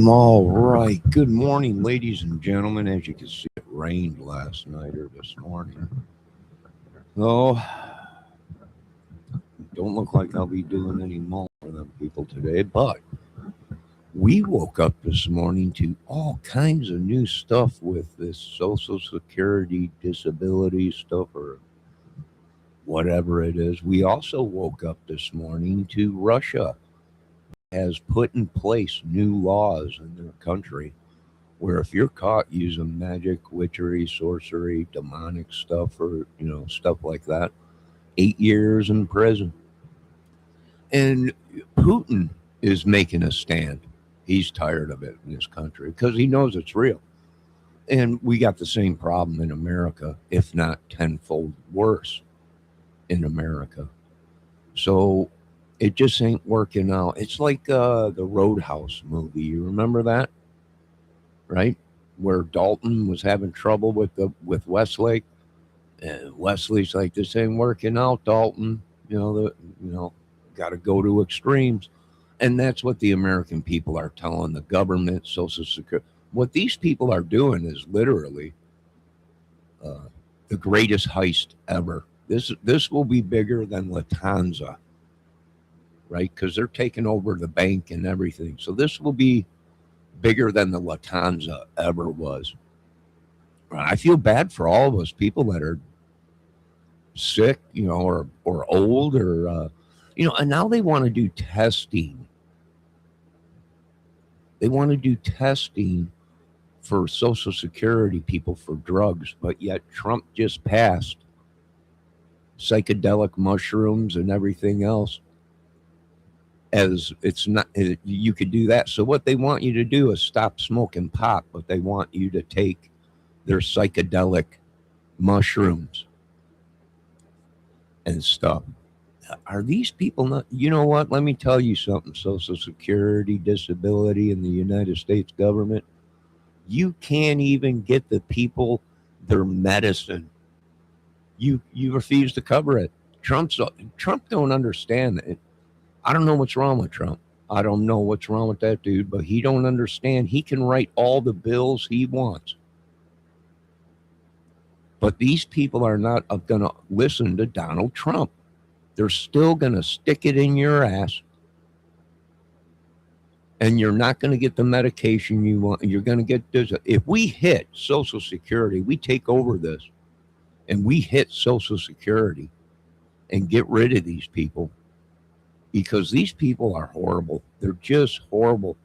All right. Good morning, ladies and gentlemen. As you can see, it rained last night or this morning. Oh, don't look like I'll be doing any more for them people today, but we woke up this morning to all kinds of new stuff with this Social Security disability stuff or whatever it is. We also woke up this morning to Russia has put in place new laws in their country where if you're caught using magic, witchery, sorcery, demonic stuff, or stuff like that, 8 years in prison. And Putin is making a stand. He's tired of it in this country because he knows it's real. And we got the same problem in America, if not tenfold worse in America. So it just ain't working out. It's like the Roadhouse movie. You remember that? Right? Where Dalton was having trouble with Westlake, and Wesley's like, "This ain't working out, Dalton. You know, got to go to extremes." And that's what the American people are telling the government, Social Security. What these people are doing is literally uh, the greatest heist ever. This will be bigger than Lufthansa, right? Because they're taking over the bank and everything. So this will be bigger than the Lufthansa ever was. I feel bad for all of us people that are sick, or old, or and now they want to do testing. They want to do testing for Social Security people for drugs, but yet Trump just passed psychedelic mushrooms and everything else as it's not you could do that. So what they want you to do is stop smoking pot, but they want you to take their psychedelic mushrooms and stuff. Are these people not? You know what? Let me tell you something. Social Security, disability in the United States government, you can't even get the people their medicine. You refuse to cover it. Trump don't understand it. I don't know what's wrong with Trump. I don't know what's wrong with that dude, but he don't understand. He can write all the bills he wants. But these people are not going to listen to Donald Trump. They're still going to stick it in your ass, and you're not going to get the medication you want. You're going to get this. If we hit Social Security, we take over this, and we hit Social Security and get rid of these people because these people are horrible. They're just horrible.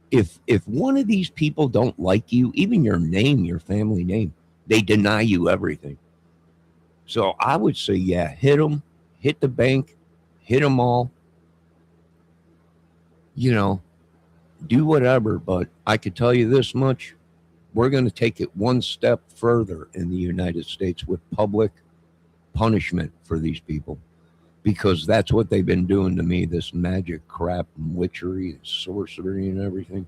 If one of these people don't like you, even your name, your family name, they deny you everything. So I would say, yeah, hit them, hit the bank, hit them all. You know, do whatever. But I could tell you this much: we're going to take it one step further in the United States with public punishment for these people because that's what they've been doing to me. This magic crap and witchery and sorcery and everything.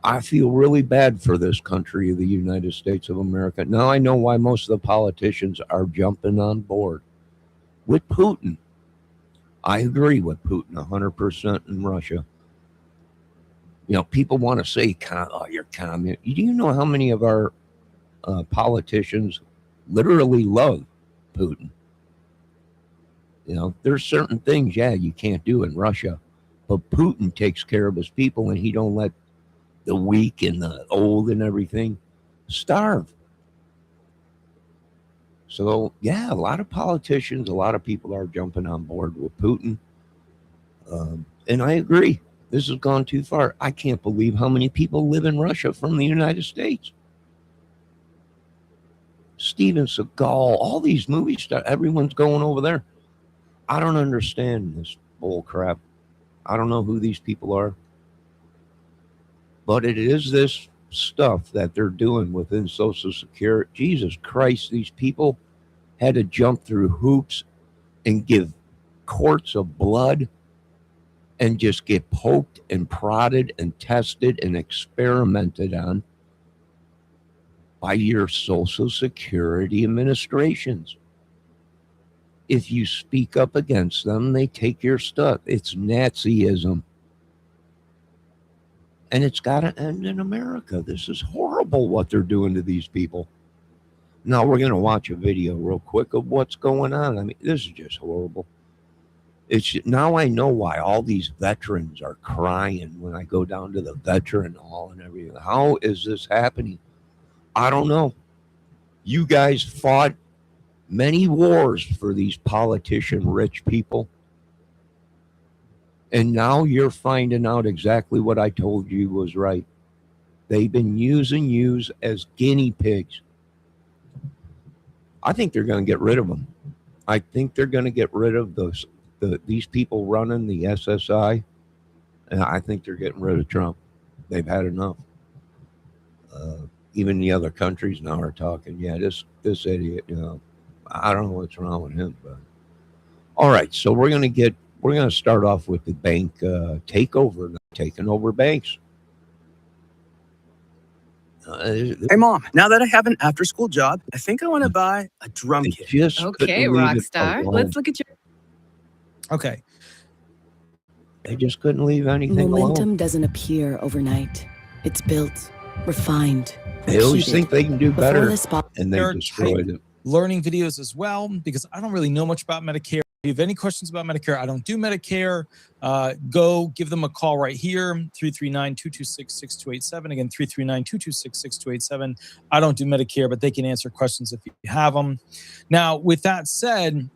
I feel really bad for this country, the United States of America. Now I know why most of the politicians are jumping on board with Putin. I agree with Putin 100% in Russia. People want to say, "Oh, you're communist." Do you know how many of our politicians literally love Putin? There's certain things, yeah, you can't do in Russia, but Putin takes care of his people, and he don't let the weak and the old and everything starve. So yeah, a lot of politicians, a lot of people are jumping on board with Putin, and I agree. This has gone too far. I can't believe how many people live in Russia from the United States. Steven Seagal, all these movie stars, everyone's going over there. I don't understand this bull crap. I don't know who these people are, but it is this stuff that they're doing within Social Security. Jesus Christ, these people had to jump through hoops and give quarts of blood and just get poked and prodded and tested and experimented on by your Social Security administrations. If you speak up against them, they take your stuff. It's Nazism. And it's got to end in America. This is horrible what they're doing to these people. Now we're going to watch a video real quick of what's going on. I mean, this is just horrible. It's now I know why all these veterans are crying when I go down to the veteran hall and everything. How is this happening? I don't know. You guys fought many wars for these politician rich people. And now you're finding out exactly what I told you was right. They've been using you as guinea pigs. I think they're going to get rid of them. I think they're going to get rid of these people running the SSI, and I think they're getting rid of Trump. They've had enough. Even the other countries now are talking. Yeah, this idiot. I don't know what's wrong with him. But all right, so we're gonna start off with the bank takeover, taking over banks. Hey, Mom, now that I have an after-school job, I think I want to buy a drum kit. Just Okay, couldn't leave rock it star. alone. Let's look at your. Okay. They just couldn't leave anything Momentum alone. doesn't appear overnight. It's built, refined, They always repeated. think they can do Before better, the spot, and they They're destroyed it. Learning videos as well, because I don't really know much about Medicare. If you have any questions about Medicare, I don't do Medicare. Go give them a call right here, 339-226-6287. Again, 339-226-6287. I don't do Medicare, but they can answer questions if you have them. Now, with that said,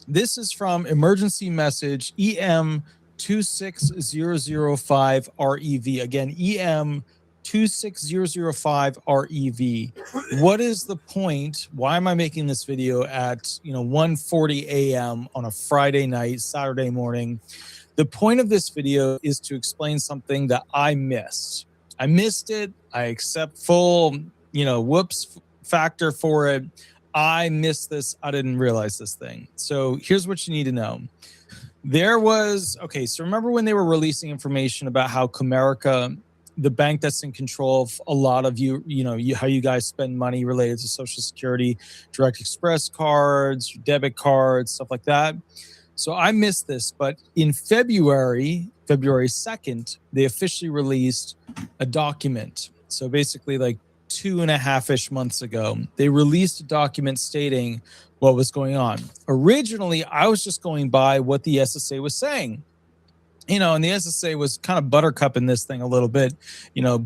this is from emergency message EM 26005 REV. Again, EM 26005 REV. What is the point? Why am I making this video at 1:40 a.m. on a Friday night, Saturday morning? The point of this video is to explain something that I missed. I missed it. I accept full, whoops factor for it. I missed this. I didn't realize this thing. So here's what you need to know. So remember when they were releasing information about how Comerica, the bank that's in control of a lot of how you guys spend money related to Social Security, Direct Express cards, debit cards, stuff like that. So I missed this, but in February 2nd, they officially released a document. So basically like 2.5-ish months ago, they released a document stating what was going on. Originally, I was just going by what the SSA was saying. And the SSA was kind of buttercupping this thing a little bit,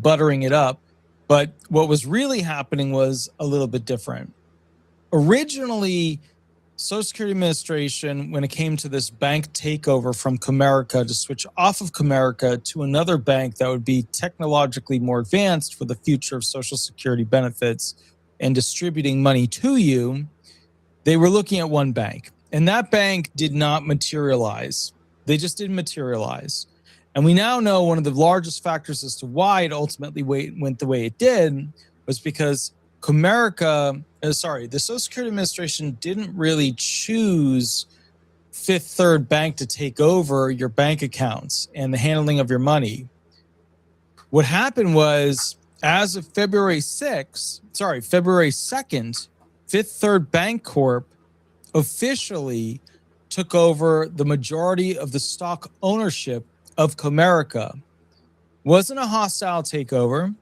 buttering it up. But what was really happening was a little bit different. Originally, Social Security Administration, when it came to this bank takeover from Comerica to switch off of Comerica to another bank that would be technologically more advanced for the future of Social Security benefits and distributing money to you, they were looking at one bank. And that bank did not materialize. They just didn't materialize. And we now know one of the largest factors as to why it ultimately went the way it did was because the Social Security Administration didn't really choose Fifth Third Bank to take over your bank accounts and the handling of your money. What happened was, as of February 2nd, Fifth Third Bank Corp officially took over the majority of the stock ownership of Comerica. Wasn't a hostile takeover.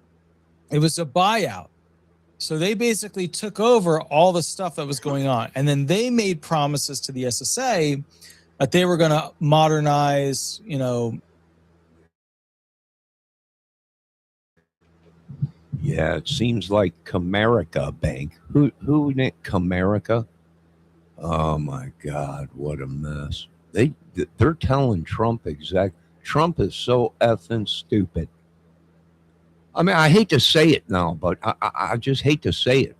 It was a buyout. So they basically took over all the stuff that was going on. And then they made promises to the SSA that they were going to modernize, Yeah, it seems like Comerica Bank. Who named Comerica? Oh my God, what a mess! They're telling Trump Trump is so effing stupid. I mean, I hate to say it now, but I just hate to say it.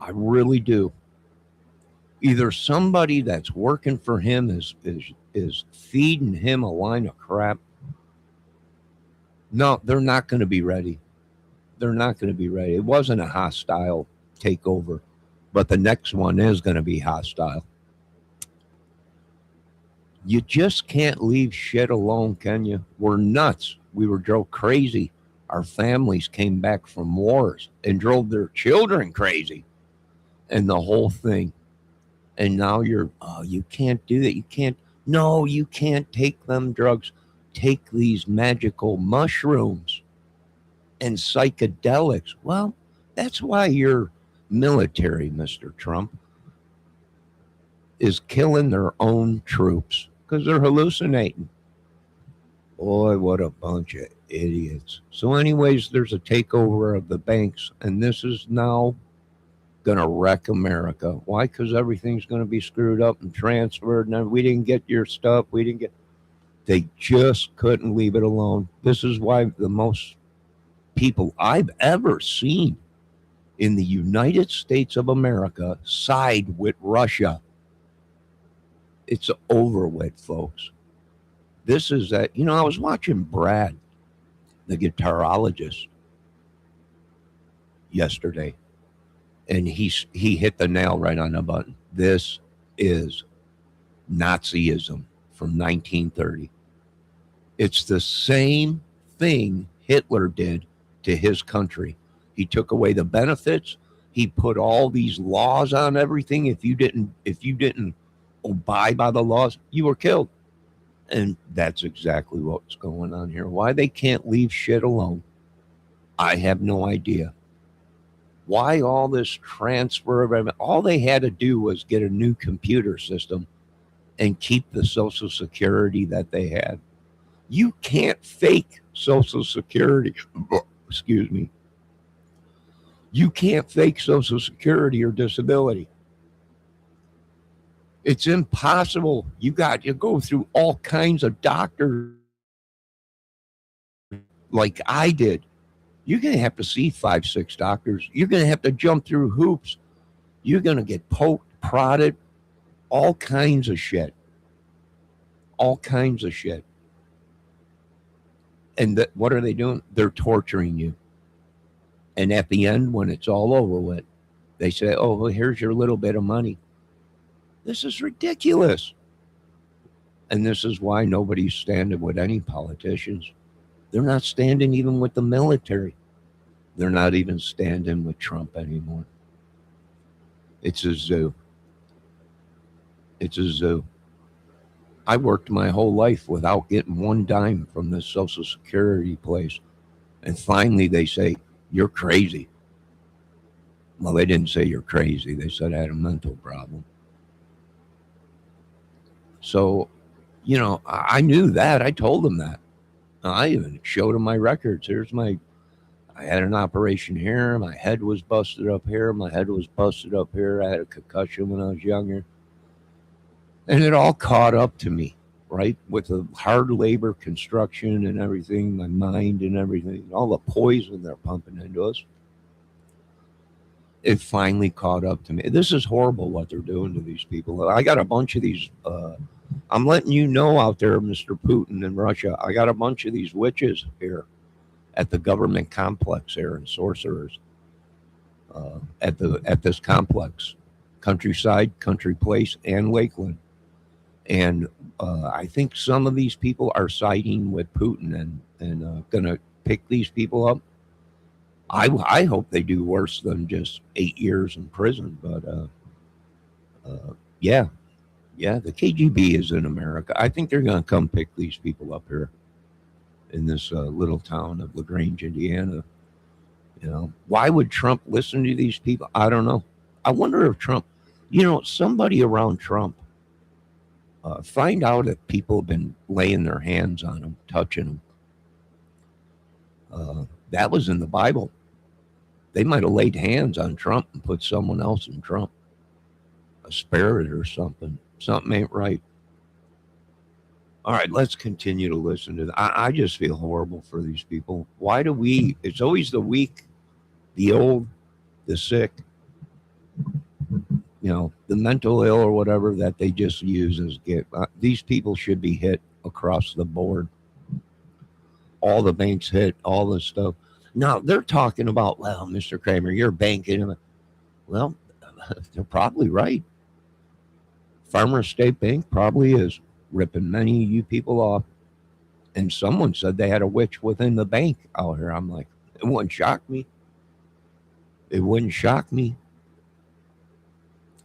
I really do. Either somebody that's working for him is feeding him a line of crap. No, they're not going to be ready. They're not going to be ready. It wasn't a hostile takeover, but the next one is going to be hostile. You just can't leave shit alone, can you? We're nuts. We were drove crazy. Our families came back from wars and drove their children crazy, and the whole thing. And now you can't do that. You can't take them drugs. take these magical mushrooms and psychedelics. Well, that's why your military, Mr. Trump, is killing their own troops because they're hallucinating. Boy, what a bunch of idiots. So, anyways, there's a takeover of the banks, and this is now going to wreck America. Why? Because everything's going to be screwed up and transferred, and we didn't get your stuff. We didn't get. They just couldn't leave it alone. This is why the most people I've ever seen in the United States of America side with Russia. It's over with, folks. This is that, I was watching Brad, the guitarologist, yesterday, and he hit the nail right on the button. This is Nazism from 1930. It's the same thing Hitler did to his country. He took away the benefits. He put all these laws on everything. If you didn't abide by the laws, you were killed. And that's exactly what's going on here. Why they can't leave shit alone, I have no idea. Why all this transfer of everything? All they had to do was get a new computer system and keep the Social Security that they had. You can't fake Social Security. Excuse me. You can't fake Social Security or disability. It's impossible. You go through all kinds of doctors like I did. You're going to have to see 5, 6 doctors. You're going to have to jump through hoops. You're going to get poked, prodded, all kinds of shit. All kinds of shit. And what are they doing? They're torturing you. And at the end, when it's all over with, they say, oh, well, here's your little bit of money. This is ridiculous. And this is why nobody's standing with any politicians. They're not standing even with the military. They're not even standing with Trump anymore. It's a zoo. It's a zoo. I worked my whole life without getting one dime from this Social Security place. And finally they say, you're crazy. Well, they didn't say you're crazy. They said I had a mental problem. So, I knew that. I told them that. I even showed them my records. I had an operation here. My head was busted up here. My head was busted up here. I had a concussion when I was younger. And it all caught up to me, right? With the hard labor, construction and everything, my mind and everything, all the poison they're pumping into us. It finally caught up to me. This is horrible what they're doing to these people. I got a bunch of these, I'm letting you know out there, Mr. Putin in Russia, I got a bunch of these witches here at the government complex here and sorcerers at this complex, Countryside, Country Place, and Lakeland. And I think some of these people are siding with Putin and going to pick these people up. I hope they do worse than just 8 years in prison. But yeah, the KGB is in America. I think they're going to come pick these people up here in this little town of LaGrange, Indiana. Why would Trump listen to these people? I don't know. I wonder if Trump, somebody around Trump, find out if people have been laying their hands on him, touching him. That was in the Bible. They might have laid hands on Trump and put someone else in Trump, a spirit or something. Something ain't right. All right, let's continue to listen to that. I just feel horrible for these people. Why do it's always the weak, the old, the sick, the mental ill or whatever that they just use as gift. These people should be hit across the board. All the banks hit, all this stuff. Now, they're talking about, well, Mr. Kramer, you're banking. Well, they're probably right. Farmer State Bank probably is ripping many of you people off. And someone said they had a witch within the bank out here. I'm like, it wouldn't shock me. It wouldn't shock me.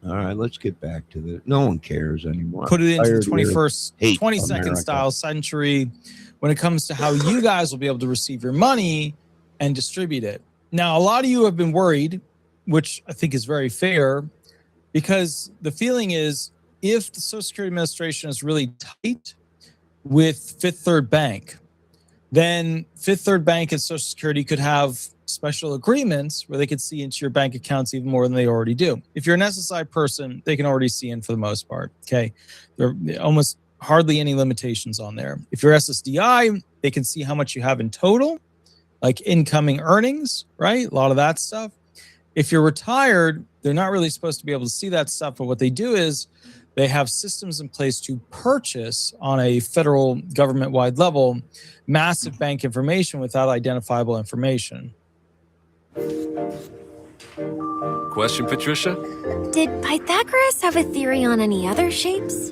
All right, let's get back to the. No one cares anymore. Put it into the 21st, 22nd America. style century. when it comes to how you guys will be able to receive your money and distribute it. Now, a lot of you have been worried, which I think is very fair, because the feeling is if the Social Security Administration is really tight with Fifth Third Bank, then Fifth Third Bank and Social Security could have special agreements where they could see into your bank accounts even more than they already do. If you're an SSI person, they can already see in for the most part. Okay. There are almost hardly any limitations on there. If you're SSDI, they can see how much you have in total, like incoming earnings, right? A lot of that stuff. If you're retired, they're not really supposed to be able to see that stuff, but what they do is they have systems in place to purchase on a federal government-wide level massive bank information without identifiable information. Question, Patricia? Did Pythagoras have a theory on any other shapes?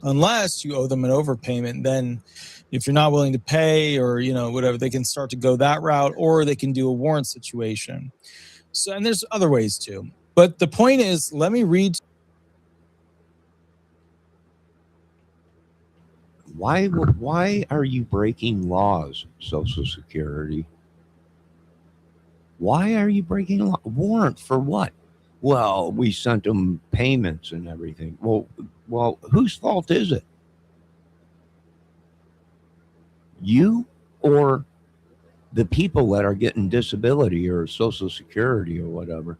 Unless you owe them an overpayment, then if you're not willing to pay or, whatever, they can start to go that route, or they can do a warrant situation. So, and there's other ways too. But the point is, let me read. Why are you breaking laws, Social Security? Why are you breaking law? Warrant for what? Well, we sent them payments and everything. Well, whose fault is it? You or the people that are getting disability or Social Security or whatever?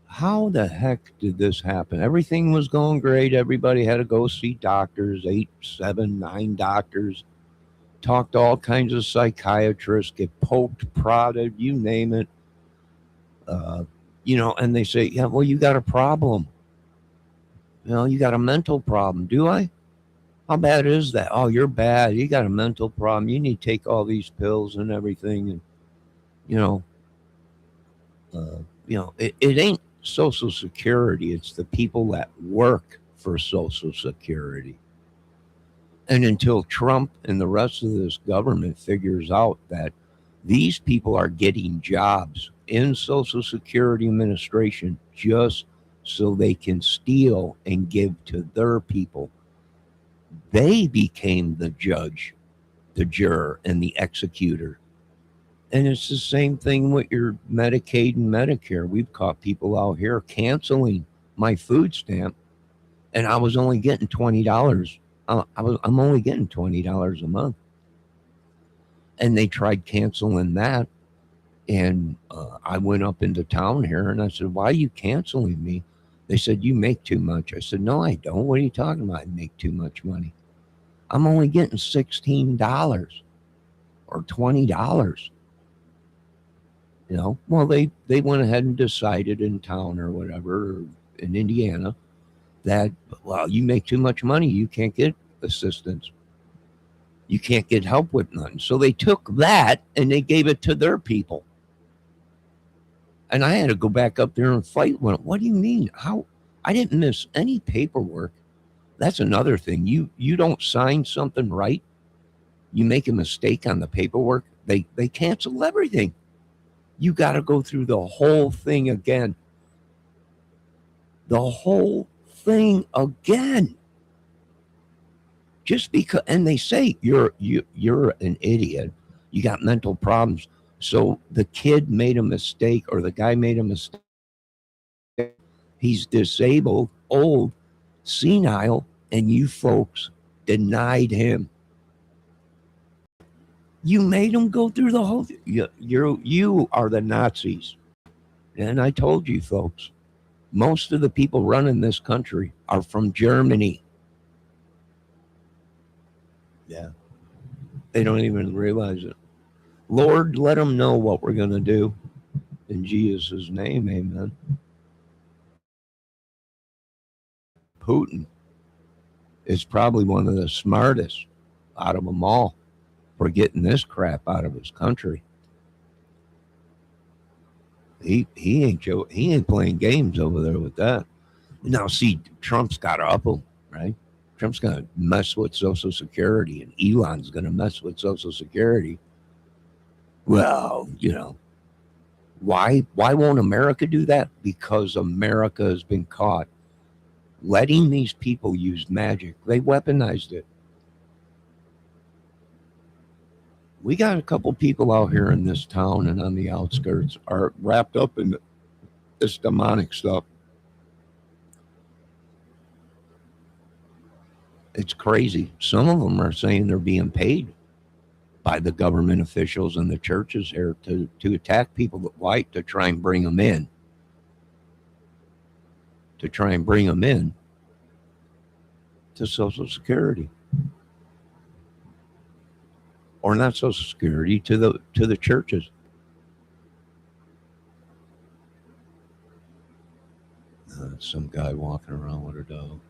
How the heck did this happen? Everything was going great. Everybody had to go see doctors, 8, 7, 9 doctors. Talked to all kinds of psychiatrists, get poked, prodded, you name it. And they say, yeah, well, you got a problem. You got a mental problem. Do I? How bad is that? Oh, you're bad. You got a mental problem. You need to take all these pills and everything. And, it ain't Social Security. It's the people that work for Social Security. And until Trump and the rest of this government figures out that these people are getting jobs in Social Security Administration just so they can steal and give to their people, they became the judge, the juror, and the executor. And it's the same thing with your Medicaid and Medicare. We've caught people out here canceling my food stamp, and I was only getting $20. I'm only getting $20 a month. And they tried canceling that. And I went up into town here and I said, why are you canceling me? They said, you make too much. I said, no, I don't. What are you talking about? I make too much money. I'm only getting $16 or $20. Well, they went ahead and decided in town or whatever, or in Indiana, that, well, you make too much money. You can't get assistance. You can't get help with nothing. So they took that and they gave it to their people. And I had to go back up there and fight with it. What do you mean? How? I didn't miss any paperwork. That's another thing. You don't sign something right. You make a mistake on the paperwork. They cancel everything. You got to go through the whole thing again. The whole thing again. Just because, and they say you're an idiot. You got mental problems. So the kid made a mistake, or the guy made a mistake. He's disabled, old, senile, and you folks denied him. You made him go through the whole. You are the Nazis, and I told you folks. Most of the people running this country are from Germany. Yeah. They don't even realize it. Lord, let them know what we're going to do. In Jesus' name, amen. Putin is probably one of the smartest out of them all for getting this crap out of his country. He ain't playing games over there with that. Now, see, Trump's got to up him, right? Trump's going to mess with Social Security, and Elon's going to mess with Social Security. Well, why won't America do that? Because America has been caught letting these people use magic. They weaponized it. We got a couple people out here in this town and on the outskirts are wrapped up in this demonic stuff. It's crazy. Some of them are saying they're being paid by the government officials and the churches here to attack people that white to try and bring them in. To try and bring them in to Social Security. Or not Social Security, to the churches. Some guy walking around with a dog.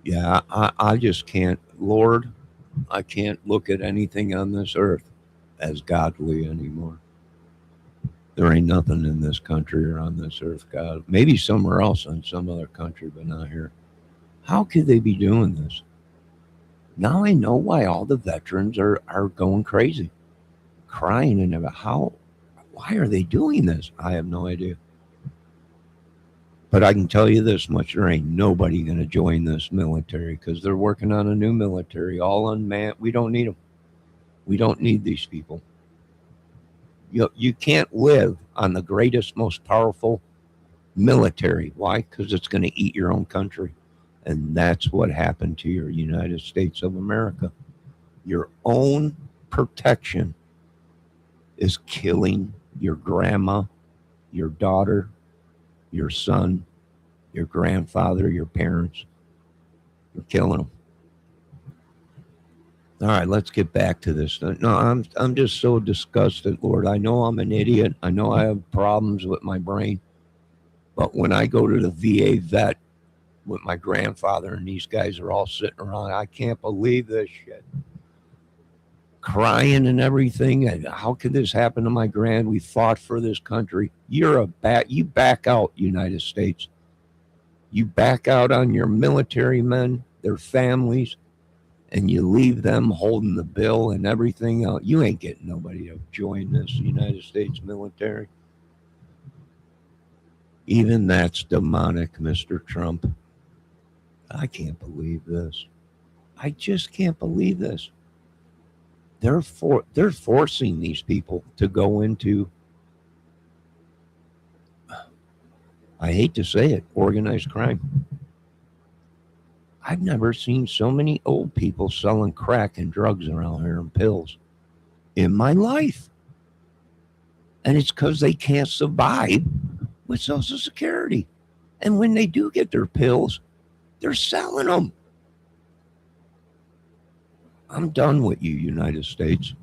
Yeah, I just can't, Lord, I can't look at anything on this earth as godly anymore. There ain't nothing in this country or on this earth, God. Maybe somewhere else in some other country, but not here. How could they be doing this? Now I know why all the veterans are going crazy, crying and why are they doing this? I have no idea. But I can tell you this much, there ain't nobody going to join this military because they're working on a new military, all unmanned. We don't need them. We don't need these people. You can't live on the greatest, most powerful military. Why? Because it's going to eat your own country. And that's what happened to your United States of America. Your own protection is killing your grandma, your daughter, your son, your grandfather, your parents. You're killing them. All right, let's get back to this. No, I'm just so disgusted, Lord. I know I'm an idiot. I know I have problems with my brain. But when I go to the VA vet with my grandfather and these guys are all sitting around, I can't believe this shit. Crying and everything. And how could this happen to my grand? We fought for this country. You back out, United States. You back out on your military men, their families, and you leave them holding the bill and everything else. You ain't getting nobody to join this United States military. Even that's demonic, Mr. Trump. I can't believe this. I just can't believe this. They're forcing these people to go into, I hate to say it, organized crime. I've never seen so many old people selling crack and drugs around here and pills in my life. And it's because they can't survive with Social Security. And when they do get their pills, they're selling them. I'm done with you, United States.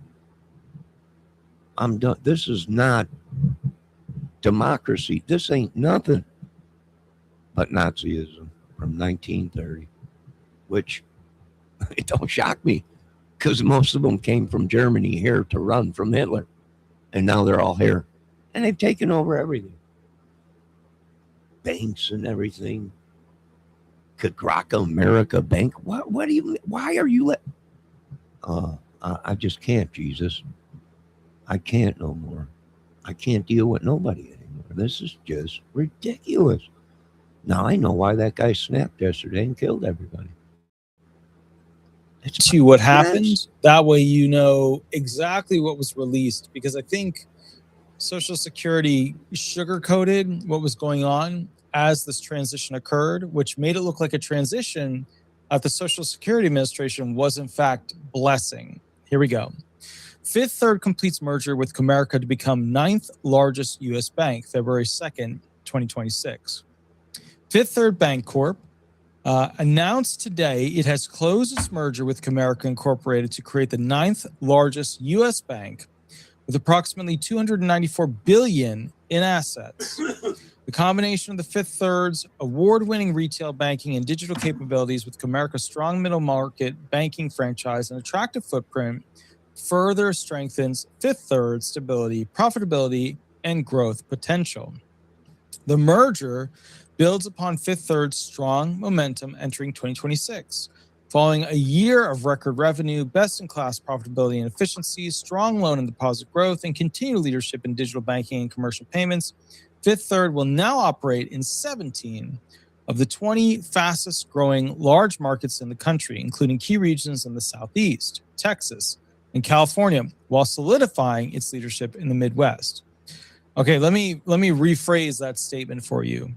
I'm done. This is not democracy. This ain't nothing but Nazism from 1930, which it don't shock me because most of them came from Germany here to run from Hitler. And now they're all here. And they've taken over everything. Banks and everything. Kagraka America Bank. What do you, why are you I just can't, Jesus. I can't no more. I can't deal with nobody anymore. This is just ridiculous. Now I know why that guy snapped yesterday and killed everybody. It's to what happened. That way you know exactly what was released, because I think Social Security sugarcoated what was going on as this transition occurred, which made it look like a transition that the Social Security Administration was in fact blessing. Here we go. Fifth Third completes merger with Comerica to become 9th largest U.S. bank, February 2nd, 2026. Fifth Third Bank Corp. Announced today it has closed its merger with Comerica Incorporated to create the 9th largest U.S. bank with approximately $294 billion in assets. The combination of the Fifth Third's award-winning retail banking and digital capabilities with Comerica's strong middle market banking franchise and attractive footprint further strengthens Fifth Third's stability, profitability, and growth potential. The merger builds upon Fifth Third's strong momentum entering 2026. Following a year of record revenue, best-in-class profitability and efficiency, strong loan and deposit growth, and continued leadership in digital banking and commercial payments, Fifth Third will now operate in 17 of the 20 fastest-growing large markets in the country, including key regions in the Southeast, Texas, and California, while solidifying its leadership in the Midwest. Okay, let me rephrase that statement for you.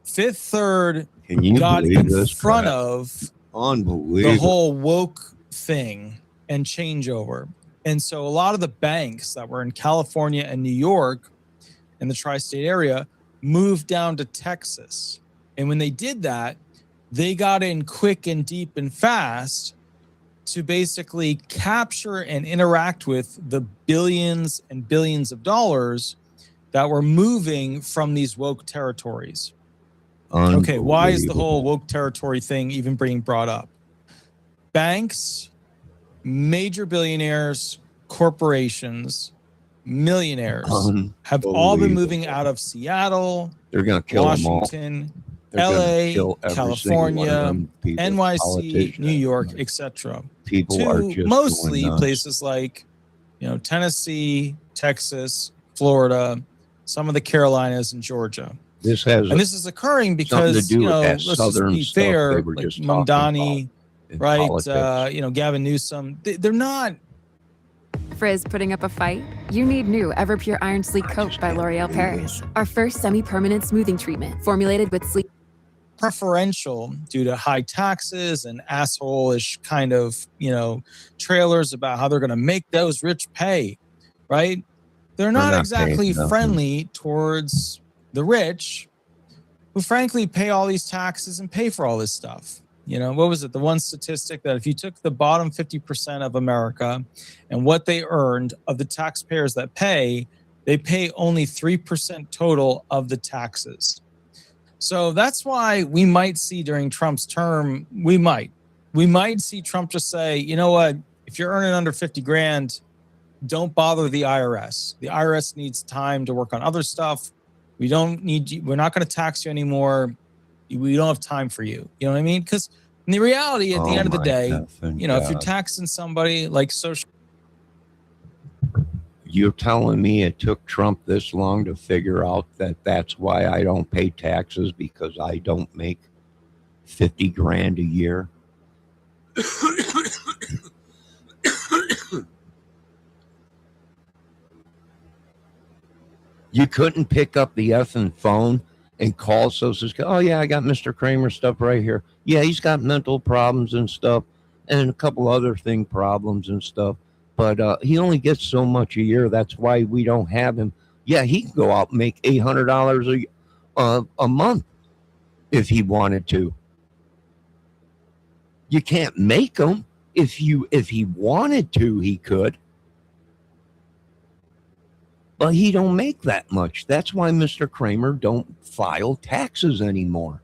Fifth Third Can you got believe in this front crap? of Unbelievable. the whole woke thing and changeover. And so a lot of the banks that were in California and New York in the tri-state area moved down to Texas. And when they did that, they got in quick and deep and fast to basically capture and interact with the billions and billions of dollars that were moving from these woke territories. Okay, why is the whole woke territory thing even being brought up? Banks, major billionaires, corporations, millionaires have all been moving out of Seattle, They're going to kill Washington, them all. LA, California, NYC, New York, etc. People are just mostly going nuts. places like, Tennessee, Texas, Florida, some of the Carolinas, and Georgia. This has and this is occurring because, let's just be fair, like Mamdani, right? Gavin Newsom, they're not. Frizz putting up a fight? You need new Everpure Iron Sleek Coat by L'Oreal Paris. Our first semi-permanent smoothing treatment formulated with sleep. Preferential due to high taxes and asshole-ish kind of, trailers about how they're going to make those rich pay, right? They're not exactly friendly towards the rich, who frankly pay all these taxes and pay for all this stuff. What was it? The one statistic that if you took the bottom 50% of America and what they earned of the taxpayers that pay, they pay only 3% total of the taxes. So that's why we might see during Trump's term, we might see Trump just say, you know what, if you're earning under 50 grand, don't bother the IRS. The IRS needs time to work on other stuff. We don't need you. We're not going to tax you anymore. We don't have time for you. You know what I mean? Because in the reality, at the end of the day, if you're taxing somebody like social. You're telling me it took Trump this long to figure out that that's why I don't pay taxes, because I don't make 50 grand a year? You couldn't pick up the effing phone and call Social Security. Oh, yeah, I got Mr. Kramer's stuff right here. Yeah, he's got mental problems and stuff and a couple other problems and stuff. But he only gets so much a year. That's why we don't have him. Yeah, he can go out and make $800 a month if he wanted to. You can't make him. If he wanted to, he could. But he don't make that much. That's why Mr. Kramer don't file taxes anymore.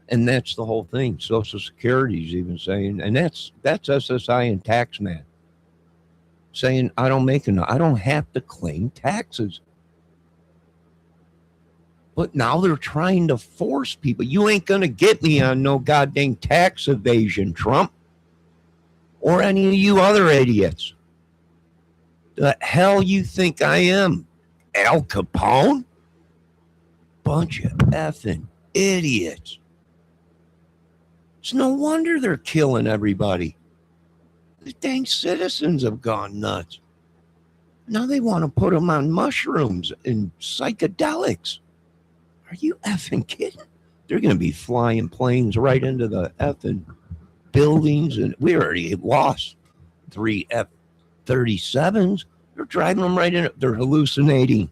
And that's the whole thing. Social Security's even saying, and that's SSI and Taxman saying, I don't have to claim taxes. But now they're trying to force people. You ain't going to get me on no goddamn tax evasion, Trump, or any of you other idiots. The hell you think I am? Al Capone? Bunch of effing idiots. It's no wonder they're killing everybody. The dang citizens have gone nuts. Now they want to put them on mushrooms and psychedelics. Are you effing kidding? They're going to be flying planes right into the effing buildings, and we already lost 3 F-37s. They're driving them right in. They're hallucinating.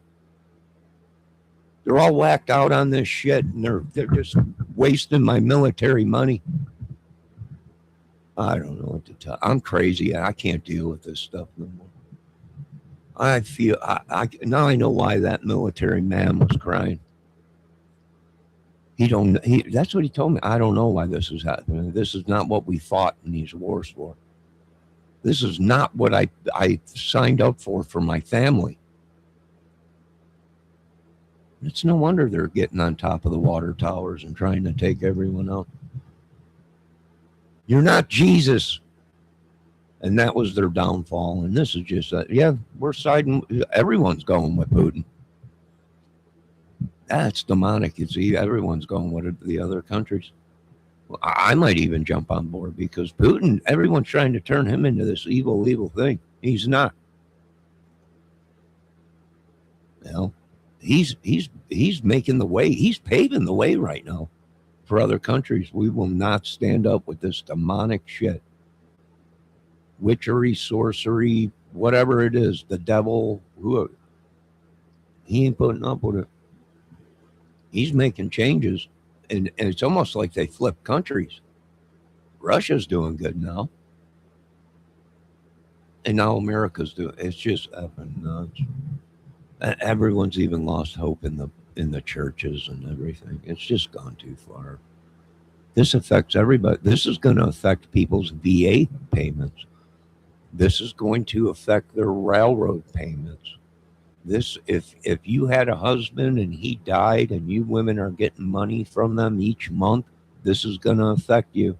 They're all whacked out on this shit, and they're just wasting my military money. I don't know what to tell. I'm crazy. I can't deal with this stuff no more. I feel now I know why that military man was crying. That's what he told me. I don't know why this is happening. This is not what we fought in these wars for. This is not what I signed up for my family. It's no wonder they're getting on top of the water towers and trying to take everyone out. You're not Jesus. And that was their downfall. And this is just, we're siding. Everyone's going with Putin. That's demonic. Everyone's going with the other countries. Well, I might even jump on board because Putin, everyone's trying to turn him into this evil thing. He's not. You know, he's making the way. He's paving the way right now for other countries. We will not stand up with this demonic shit. Witchery, sorcery, whatever it is, the devil, whoever. He ain't putting up with it. He's making changes, and it's almost like they flip countries. Russia's doing good now, and now America's doing. It's just effing nuts. Everyone's even lost hope in the churches and everything. It's just gone too far. This affects everybody. This is going to affect people's VA payments. This is going to affect their railroad payments. This, if you had a husband and he died and you women are getting money from them each month, this is going to affect you.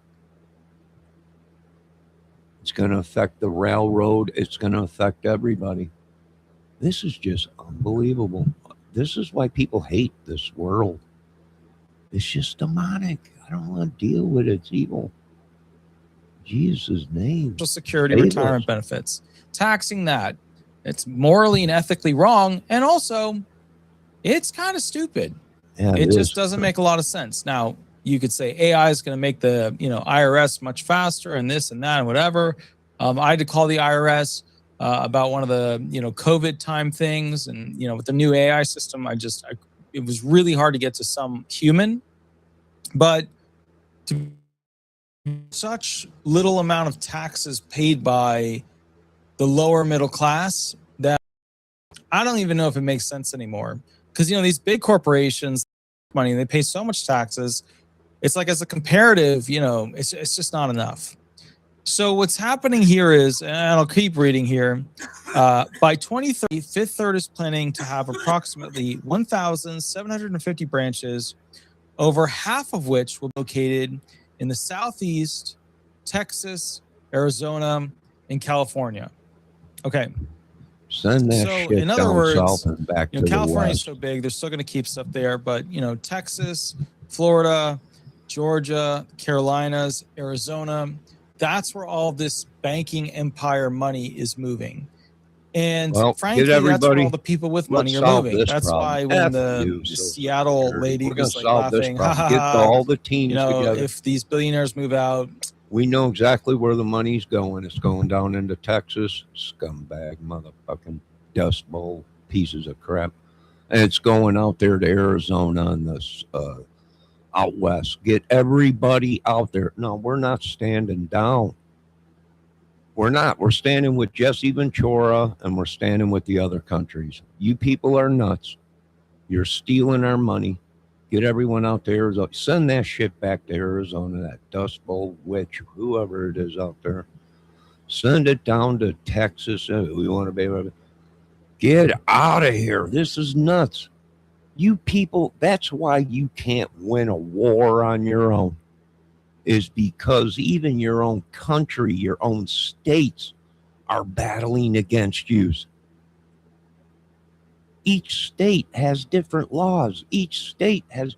It's going to affect the railroad. It's going to affect everybody. This is just unbelievable. This is why people hate this world. It's just demonic. I don't want to deal with it. It's evil. Jesus' name. Social Security retirement benefits. Taxing that. It's morally and ethically wrong. And also, it's kind of stupid. Yeah, it just doesn't make a lot of sense. Now, you could say AI is going to make the IRS much faster and this and that and whatever. I had to call the IRS about one of the COVID time things, and with the new AI system, it was really hard to get to some human, but to such little amount of taxes paid by the lower middle class that I don't even know if it makes sense anymore. Because these big corporations, money, they pay so much taxes. It's like, as a comparative, it's just not enough. So what's happening here is, and I'll keep reading here, by 2030, Fifth Third is planning to have approximately 1,750 branches, over half of which will be located in the Southeast, Texas, Arizona, and California. Okay. Send that shit in other down words, south and back to California the is west. so big, they're still going to keep stuff there. But, Texas, Florida, Georgia, Carolinas, Arizona, that's where all this banking empire money is moving. And frankly, that's where all the people with money are moving. That's why when the Seattle lady was like laughing, ha ha ha, all the teams together. If these billionaires move out, we know exactly where the money's going. It's going down into Texas, scumbag, motherfucking dust bowl pieces of crap. And it's going out there to Arizona and the out west. Get everybody out there. No, we're not standing down. We're not. We're standing with Jesse Ventura, and we're standing with the other countries. You people are nuts. You're stealing our money. Get everyone out to Arizona. Send that shit back to Arizona, that Dust Bowl witch, whoever it is out there. Send it down to Texas. We want to be able to get out of here. This is nuts. You people, that's why you can't win a war on your own, is because even your own country, your own states are battling against you. Each state has different laws. Each state has.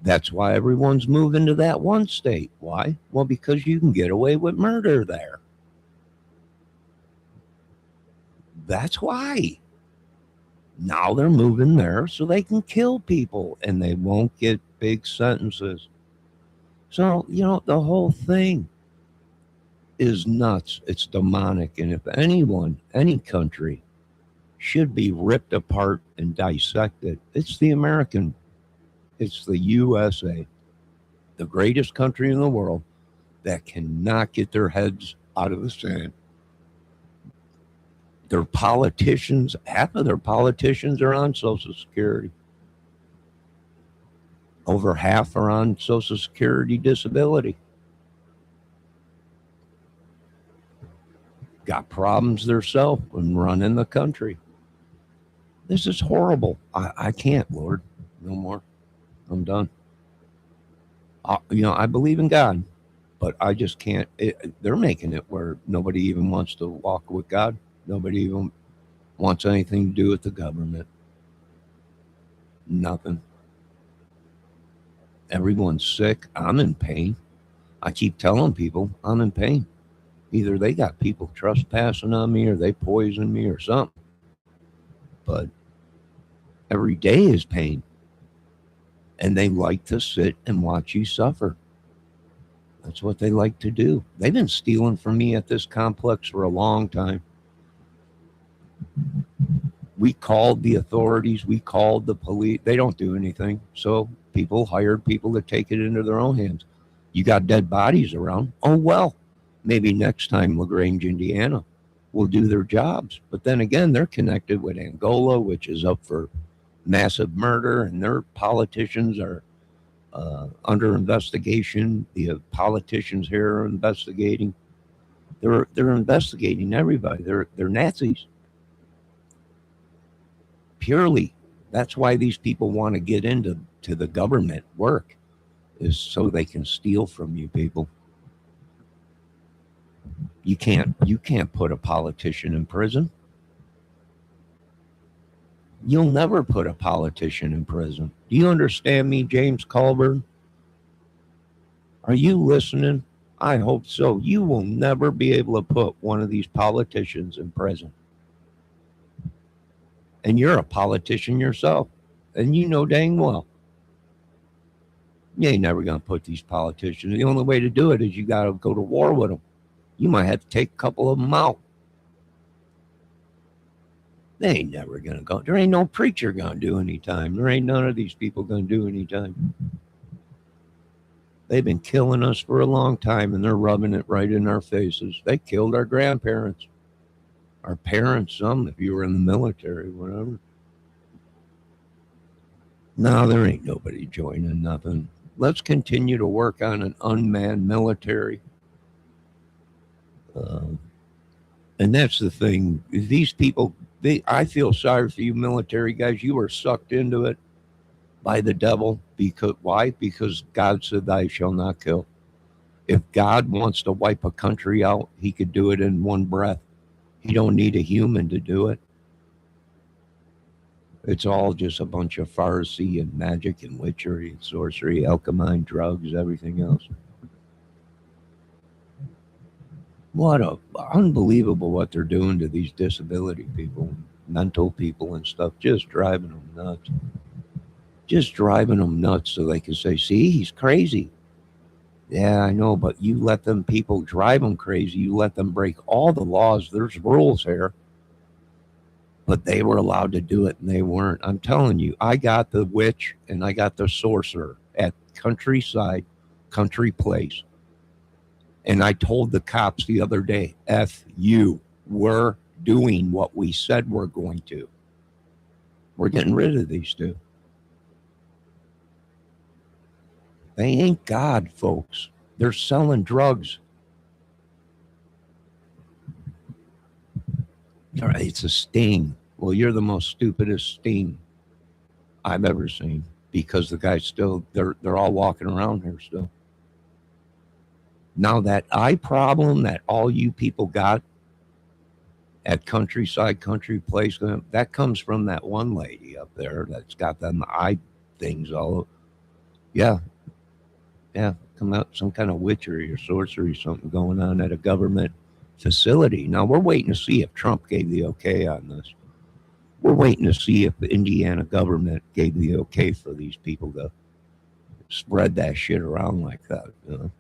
That's why everyone's moving to that one state. Why? Well, because you can get away with murder there. That's why. Now they're moving there so they can kill people and they won't get big sentences. So, the whole thing is nuts. It's demonic. And if anyone, any country, should be ripped apart and dissected, it's the American. It's the USA, the greatest country in the world that cannot get their heads out of the sand. Their politicians, half of their politicians are on Social Security. Over half are on Social Security disability. Got problems themselves and running the country. This is horrible. I can't, Lord. No more. I'm done. I believe in God. But I just can't. They're making it where nobody even wants to walk with God. Nobody even wants anything to do with the government. Nothing. Everyone's sick. I'm in pain. I keep telling people I'm in pain. Either they got people trespassing on me or they poison me or something. But every day is pain. And they like to sit and watch you suffer. That's what they like to do. They've been stealing from me at this complex for a long time. We called the authorities. We called the police. They don't do anything. So people hired people to take it into their own hands. You got dead bodies around. Oh, well, maybe next time LaGrange, Indiana will do their jobs. But then again, they're connected with Angola, which is up for massive murder, and their politicians are under investigation. The politicians here are investigating. They're investigating everybody. They're Nazis. Purely, that's why these people want to get into the government work, is so they can steal from you people. You can't put a politician in prison. You'll never put a politician in prison. Do you understand me, James Colburn? Are you listening? I hope so. You will never be able to put one of these politicians in prison. And you're a politician yourself. And you know dang well. You ain't never going to put these politicians. The only way to do it is you got to go to war with them. You might have to take a couple of them out. They ain't never going to go. There ain't no preacher going to do any time. There ain't none of these people going to do any time. They've been killing us for a long time, and they're rubbing it right in our faces. They killed our grandparents, our parents, some, if you were in the military, whatever. No, there ain't nobody joining nothing. Let's continue to work on an unmanned military. And that's the thing. These people, I feel sorry for you military guys. You were sucked into it by the devil. Because why? Because God said, "Thou shalt not kill." If God wants to wipe a country out, he could do it in one breath. He don't need a human to do it. It's all just a bunch of Pharisee and magic and witchery and sorcery, alchemy, drugs, everything else. What unbelievable what they're doing to these disability people, mental people and stuff, just driving them nuts. Just driving them nuts so they can say, "See, he's crazy." Yeah, I know, but you let them people drive them crazy. You let them break all the laws. There's rules here. But they were allowed to do it and they weren't. I'm telling you, I got the witch and I got the sorcerer at Countryside Country Place. And I told the cops the other day, F you, we're doing what we said we're going to. We're getting rid of these two. They ain't God, folks. They're selling drugs. All right, it's a sting. Well, you're the most stupidest sting I've ever seen, because the guys still, they're all walking around here still. Now that eye problem that all you people got at Countryside Country Place, that comes from that one lady up there that's got them eye things all over. Yeah, come out some kind of witchery or sorcery, something going on at a government facility. Now we're waiting to see if Trump gave the okay on this. We're waiting to see if the Indiana government gave the okay for these people to spread that shit around like that. You know?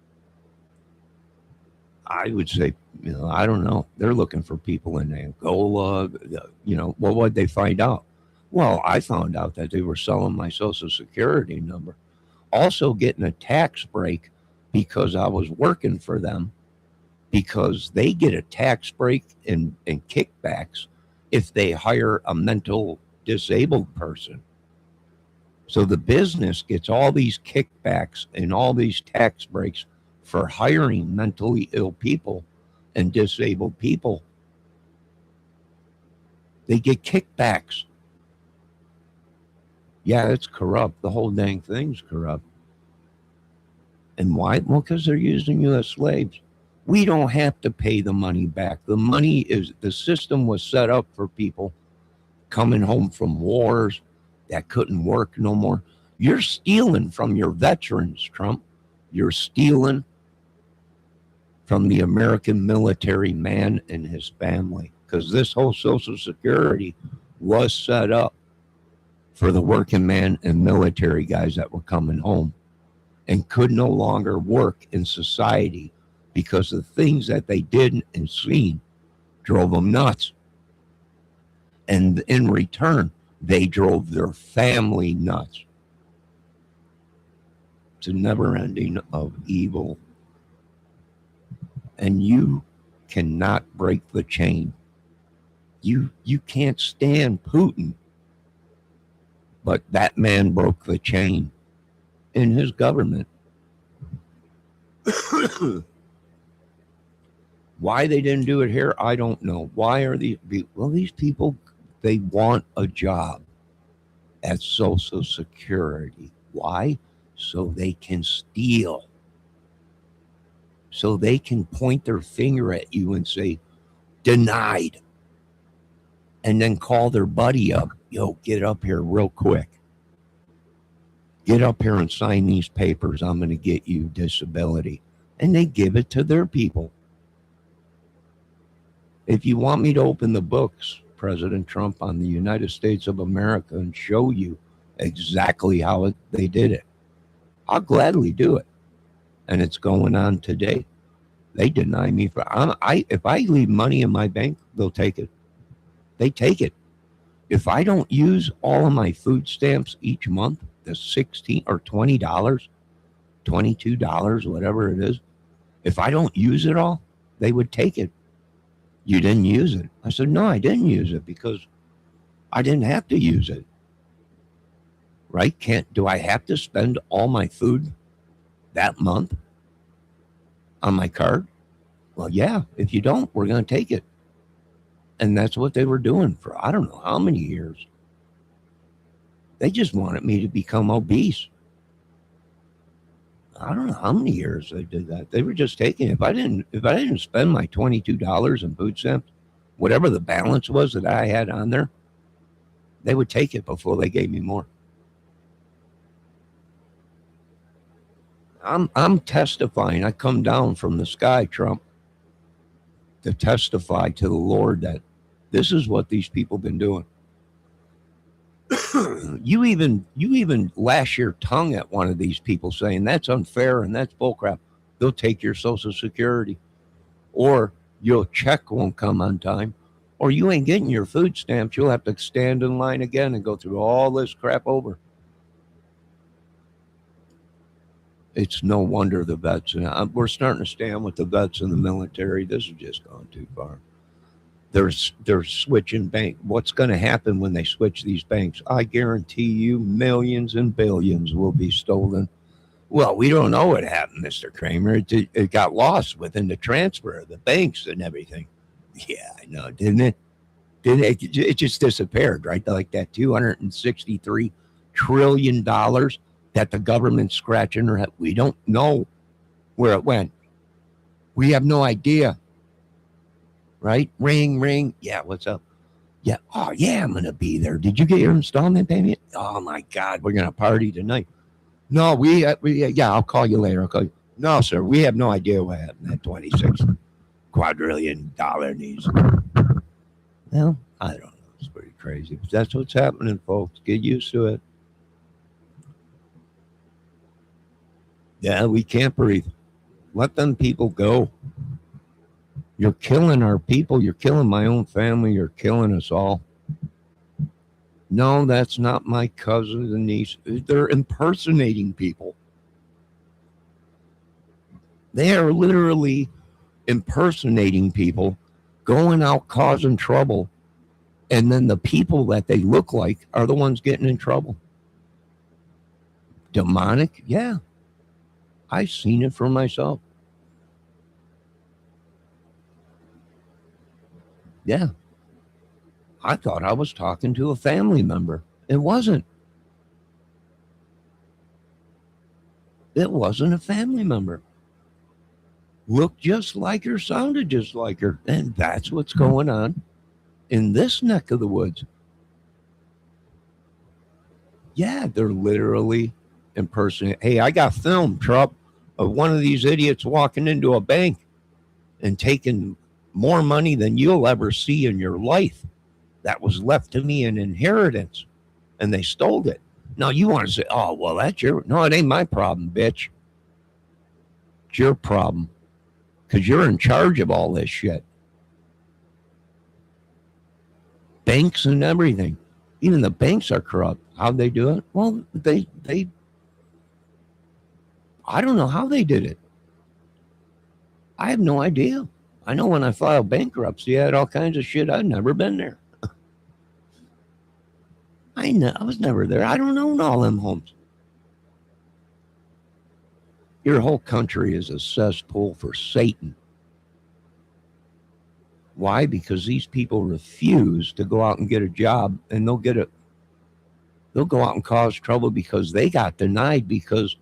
I would say, I don't know. They're looking for people in Angola. Well, what'd they find out? Well, I found out that they were selling my Social Security number. Also getting a tax break because I was working for them, because they get a tax break and kickbacks if they hire a mental disabled person. So the business gets all these kickbacks and all these tax breaks for hiring mentally ill people and disabled people. They get kickbacks. Yeah, it's corrupt. The whole dang thing's corrupt. And why? Well, because they're using you as slaves. We don't have to pay the money back. The system was set up for people coming home from wars that couldn't work no more. You're stealing from your veterans, Trump. You're stealing from the American military man and his family, because this whole Social Security was set up for the working man and military guys that were coming home and could no longer work in society because the things that they did and seen drove them nuts. And in return, they drove their family nuts. It's a never ending of evil. And you cannot break the chain. You can't stand Putin. But that man broke the chain in his government. Why they didn't do it here, I don't know. Why are these people, they want a job at Social Security. Why? So they can steal. So they can point their finger at you and say, denied. And then call their buddy up. Yo, get up here real quick. Get up here and sign these papers. I'm going to get you disability. And they give it to their people. If you want me to open the books, President Trump, on the United States of America and show you exactly how they did it, I'll gladly do it. And it's going on today. They deny me if I leave money in my bank, they'll take it. They take it. If I don't use all of my food stamps each month, the $16 or $20, $22, whatever it is, if I don't use it all, they would take it. You didn't use it. I said, no, I didn't use it because I didn't have to use it. Right? Do I have to spend all my food that month on my card? Well, yeah, if you don't, we're going to take it. And that's what they were doing for I don't know how many years. They just wanted me to become obese. I don't know how many years they did that. They were just taking it. If I didn't spend my $22 in food stamps, whatever the balance was that I had on there, they would take it before they gave me more. I'm testifying. I come down from the sky, Trump, to testify to the Lord that this is what these people been doing. You even lash your tongue at one of these people saying that's unfair and that's bullcrap. They'll take your Social Security, or your check won't come on time, or you ain't getting your food stamps. You'll have to stand in line again and go through all this crap over. It's no wonder the vets, and we're starting to stand with the vets in the military. This has just gone too far. They're switching bank. What's going to happen when they switch these banks? I guarantee you millions and billions will be stolen. Well, we don't know what happened, Mr. Kramer. It got lost within the transfer of the banks and everything. Yeah, I know, didn't it? It just disappeared, right? Like that $263 trillion that the government's scratching their head. We don't know where it went. We have no idea. Right? Ring, ring. Yeah, what's up? Yeah. Oh, yeah, I'm going to be there. Did you get your installment payment? Oh, my God, we're going to party tonight. No, yeah, I'll call you later. I'll call you. No, sir, we have no idea what happened. That $26 quadrillion needs. Well, I don't know. It's pretty crazy. But that's what's happening, folks. Get used to it. Yeah, we can't breathe. Let them people go. You're killing our people. You're killing my own family. You're killing us all. No, that's not my cousin and niece. They're impersonating people. They are literally impersonating people, going out causing trouble, and then the people that they look like are the ones getting in trouble. Demonic? Yeah. I've seen it for myself. Yeah. I thought I was talking to a family member. It wasn't. It wasn't a family member. Looked just like her, sounded just like her. And that's what's going on in this neck of the woods. Yeah, they're literally impersonating. Hey, I got film, Trump, of one of these idiots walking into a bank and taking more money than you'll ever see in your life. That was left to me in inheritance, and they stole it. Now you want to say, oh, well, that's your, no, it ain't my problem, bitch. It's your problem because you're in charge of all this shit. Banks and everything. Even the banks are corrupt. How'd they do it? Well, they I don't know how they did it. I have no idea. I know when I filed bankruptcy, I had all kinds of shit. I'd never been there. I was never there. I don't own all them homes. Your whole country is a cesspool for Satan. Why? Because these people refuse to go out and get a job, and they'll go out and cause trouble because they got denied because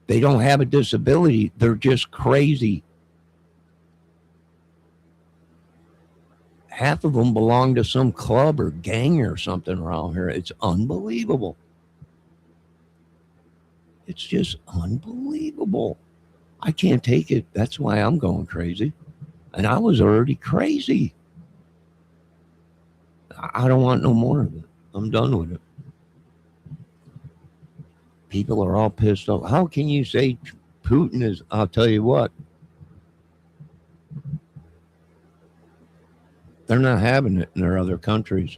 they don't have a disability. They're just crazy. Half of them belong to some club or gang or something around here. It's unbelievable. It's just unbelievable. I can't take it. That's why I'm going crazy. And I was already crazy. I don't want no more of it. I'm done with it. People are all pissed off. How can you say Putin is, I'll tell you what. They're not having it in their other countries.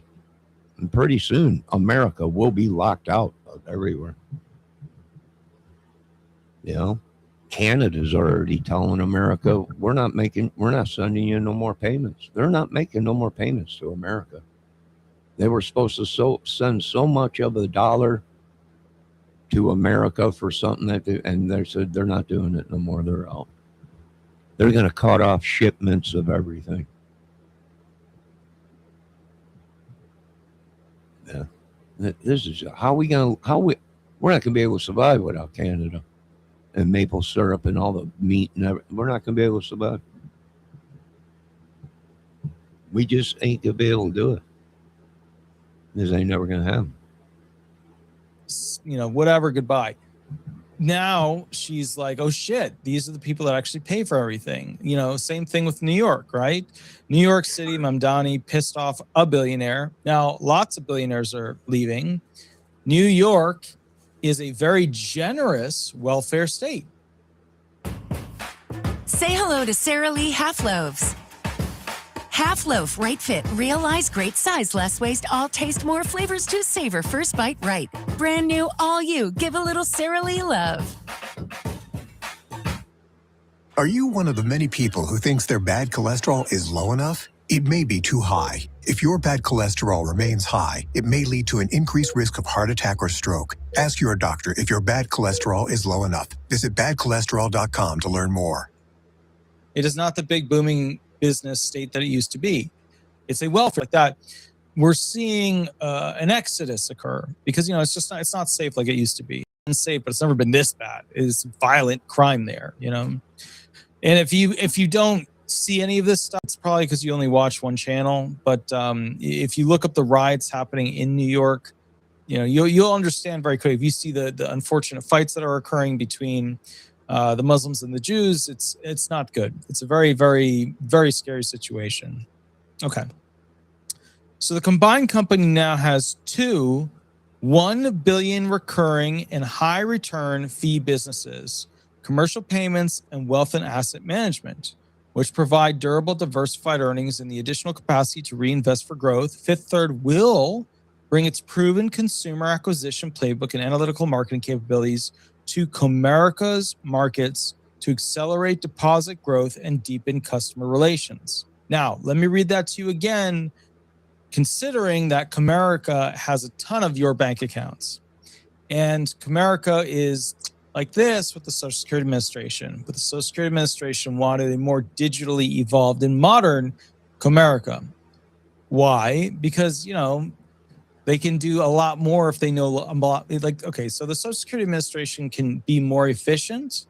And pretty soon, America will be locked out of everywhere. You know, Canada's already telling America, we're not sending you no more payments. They're not making no more payments to America. They were supposed to send so much of a dollar to America for something and they said they're not doing it no more. They're out. They're going to cut off shipments of everything. Yeah. This is we're not going to be able to survive without Canada and maple syrup and all the meat and everything. We're not going to be able to survive. We just ain't going to be able to do it. This ain't never going to happen. You know, whatever, goodbye. Now she's like, oh shit, these are the people that actually pay for everything. You know, same thing with New York, right? New York City, Mamdani pissed off a billionaire. Now, lots of billionaires are leaving. New York is a very generous welfare state. Say hello to Sara Lee Half Loaves. Half loaf, right fit, realize great size, less waste, all taste, more flavors to savor. First bite right. Brand new, all you. Give a little Sara Lee love. Are you one of the many people who thinks their bad cholesterol is low enough? It may be too high. If your bad cholesterol remains high, it may lead to an increased risk of heart attack or stroke. Ask your doctor if your bad cholesterol is low enough. Visit badcholesterol.com to learn more. It is not the big booming business state that it used to be. It's a welfare like that. We're seeing an exodus occur because, you know, it's not safe like it used to be. It's unsafe, but it's never been this bad. It's violent crime there, you know. And if you don't see any of this stuff, it's probably because you only watch one channel. But if you look up the riots happening in New York, you know, you'll understand very quickly. If you see the unfortunate fights that are occurring between the Muslims and the Jews, it's not good. It's a very, very, very scary situation. Okay. So the combined company now has two $1 billion recurring and high return fee businesses, commercial payments and wealth and asset management, which provide durable, diversified earnings and the additional capacity to reinvest for growth. Fifth Third will bring its proven consumer acquisition playbook and analytical marketing capabilities to Comerica's markets to accelerate deposit growth and deepen customer relations. Now, let me read that to you again, considering that Comerica has a ton of your bank accounts. And Comerica is like this with the Social Security Administration. But the Social Security Administration wanted a more digitally evolved and modern Comerica. Why? Because, you know, They can do a lot more if they know a lot. Like, okay, so the Social Security Administration can be more efficient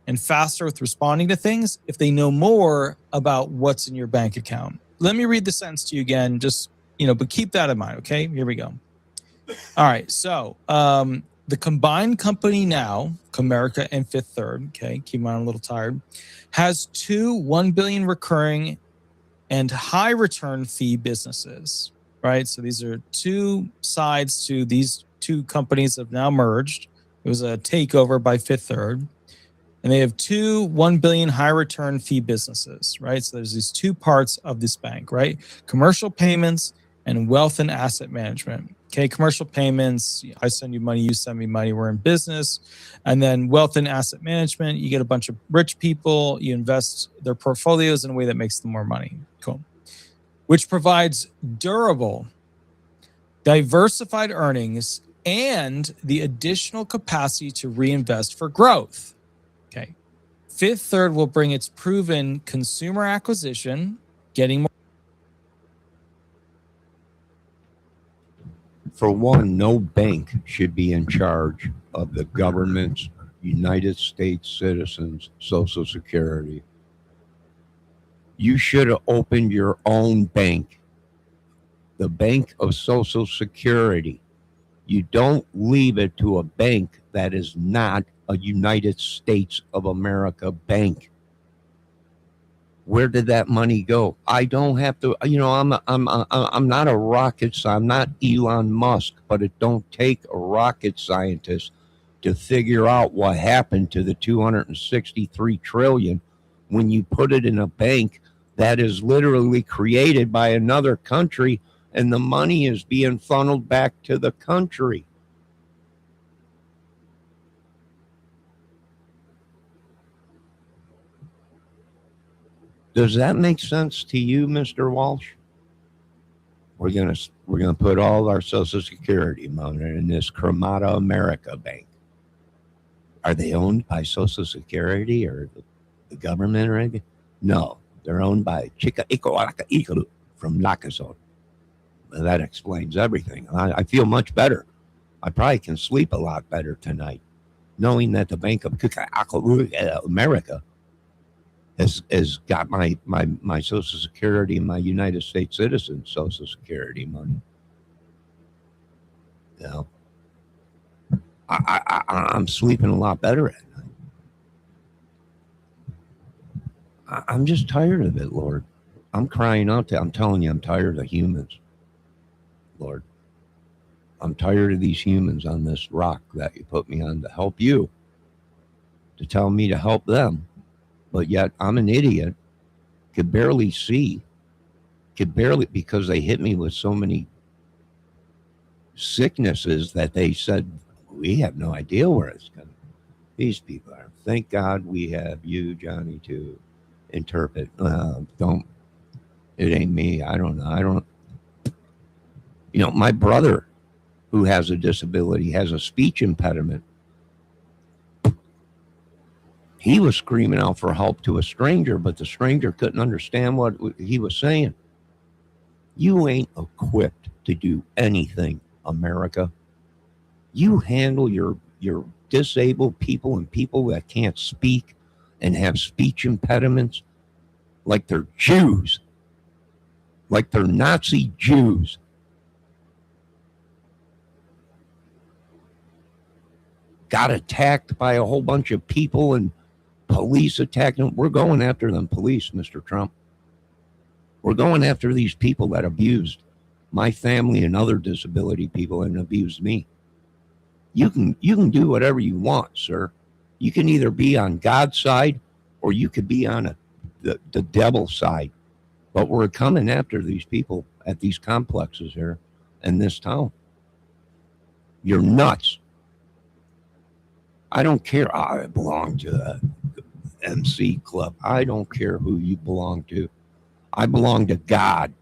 and faster with responding to things if they know more about what's in your bank account. Let me read the sentence to you again, just, but keep that in mind, okay? Here we go. All right, so the combined company now, Comerica and Fifth Third, okay, keep in mind I'm a little tired, has two $1 billion recurring and high return fee businesses, right? So these are two sides to these two companies that have now merged. It was a takeover by Fifth Third. And they have two $1 billion high return fee businesses, right? So there's these two parts of this bank, right? Commercial payments and wealth and asset management. Okay, commercial payments, I send you money, you send me money, we're in business. And then wealth and asset management, you get a bunch of rich people, you invest their portfolios in a way that makes them more money. Cool. Which provides durable, diversified earnings and the additional capacity to reinvest for growth. Okay. Fifth Third will bring its proven consumer acquisition, getting more. For one, no bank should be in charge of the government's United States citizens' Social Security. You should have opened your own bank, the Bank of Social Security. You don't leave it to a bank that is not a United States of America bank. Where did that money go? I don't have to, I'm not a rocket scientist. I'm not Elon Musk, but it don't take a rocket scientist to figure out what happened to the 263 trillion when you put it in a bank that is literally created by another country and the money is being funneled back to the country. Does that make sense to you, Mr. Walsh? We're gonna put all our Social Security money in this Cremata America Bank. Are they owned by Social Security or the government or anything? No, they're owned by Chica Iko from Lacazon. That explains everything. I feel much better. I probably can sleep a lot better tonight, knowing that the Bank of America has got my Social Security and my United States citizen Social Security money. You know, I'm sleeping a lot better at night. I'm just tired of it, Lord. I'm crying out I'm telling you, I'm tired of humans, Lord. I'm tired of these humans on this rock that you put me on to help you, to tell me to help them. But yet I'm an idiot, could barely see, because they hit me with so many sicknesses that they said, we have no idea where it's coming. These people are. Thank God we have you, Johnny, to interpret. It ain't me. I don't know. My brother, who has a disability, has a speech impediment. He was screaming out for help to a stranger, but the stranger couldn't understand what he was saying. You ain't equipped to do anything, America. You handle your disabled people and people that can't speak and have speech impediments like they're Jews, like they're Nazi Jews. Got attacked by a whole bunch of people and police attacked them. We're going after them police, Mr. Trump. We're going after these people that abused my family and other disability people and abused me. You can do whatever you want, sir. You can either be on God's side or you could be on the devil's side. But we're coming after these people at these complexes here in this town. You're nuts. I don't care. I belong to the MC club. I don't care who you belong to. I belong to God.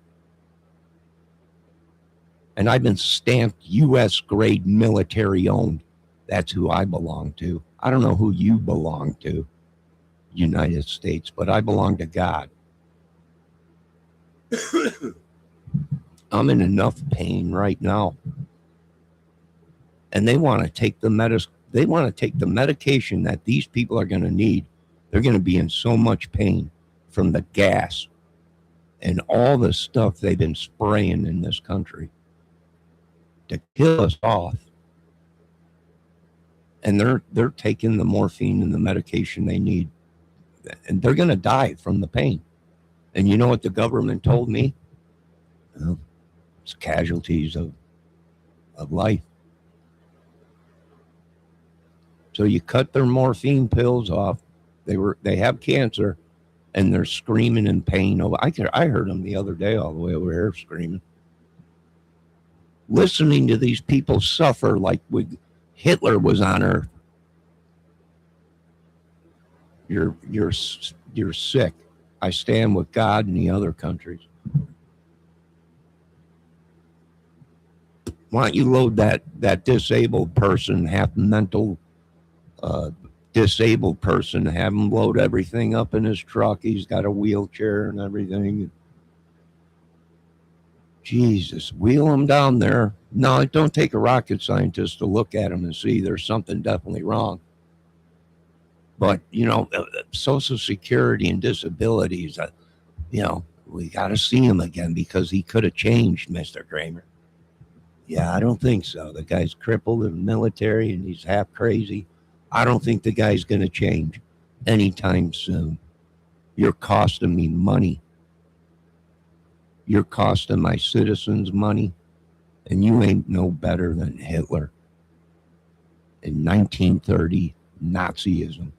And I've been stamped U.S. grade military owned. That's who I belong to. I don't know who you belong to, United States, but I belong to God. I'm in enough pain right now. And they want to take the medication that these people are going to need. They're going to be in so much pain from the gas and all the stuff they've been spraying in this country to kill us off. And they're taking the morphine and the medication they need, and they're going to die from the pain. And you know what the government told me? Well, it's casualties of life. So you cut their morphine pills off. They have cancer, and they're screaming in pain. I heard them the other day all the way over here screaming. Listening to these people suffer like Hitler was on Earth. You're sick. I stand with God and the other countries. Why don't you load that disabled person, half mental disabled person, have him load everything up in his truck. He's got a wheelchair and everything. Jesus, wheel him down there. No, it don't take a rocket scientist to look at him and see there's something definitely wrong. But, Social Security and disabilities, we got to see him again because he could have changed, Mr. Kramer. Yeah, I don't think so. The guy's crippled in the military and he's half crazy. I don't think the guy's going to change anytime soon. You're costing me money. You're costing my citizens money. And you ain't no better than Hitler in 1930 Nazism,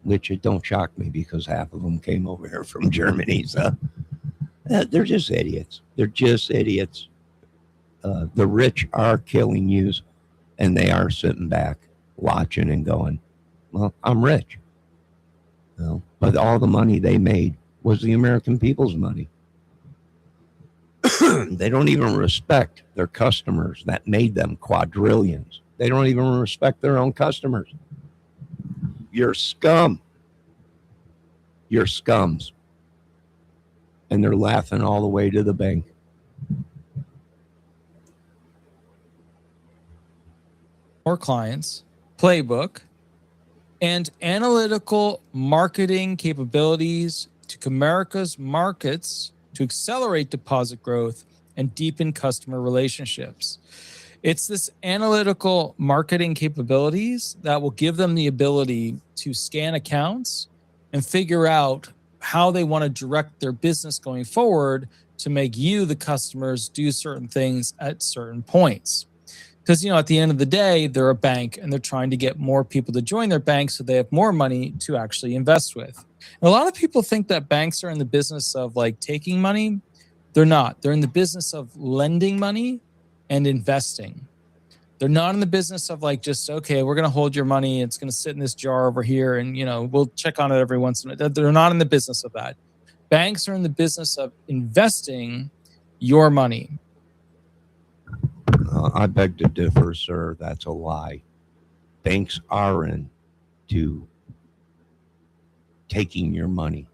which it don't shock me because half of them came over here from Germany. So they're just idiots. They're just idiots. The rich are killing you, and they are sitting back watching and going, well, I'm rich. But all the money they made was the American people's money. They don't even respect their customers that made them quadrillions. They don't even respect their own customers. You're scum. You're scums. And they're laughing all the way to the bank. More clients, playbook, and analytical marketing capabilities to Comerica's markets to accelerate deposit growth and deepen customer relationships. It's this analytical marketing capabilities that will give them the ability to scan accounts and figure out how they want to direct their business going forward to make you, the customers, do certain things at certain points. Because, at the end of the day, they're a bank and they're trying to get more people to join their bank so they have more money to actually invest with. And a lot of people think that banks are in the business of taking money. They're not. They're in the business of lending money and investing. They're not in the business of just, okay, we're going to hold your money. It's going to sit in this jar over here and, we'll check on it every once in a while. They're not in the business of that. Banks are in the business of investing your money. I beg to differ, sir. That's a lie. Banks are into taking your money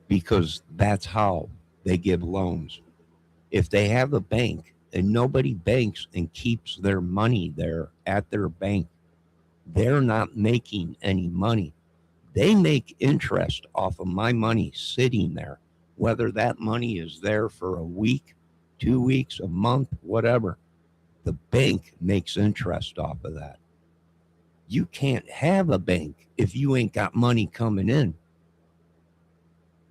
because that's how they give loans. If they have a bank and nobody banks and keeps their money there at their bank, they're not making any money. They make interest off of my money sitting there, whether that money is there for a week, 2 weeks, a month, whatever. The bank makes interest off of that. You can't have a bank if you ain't got money coming in.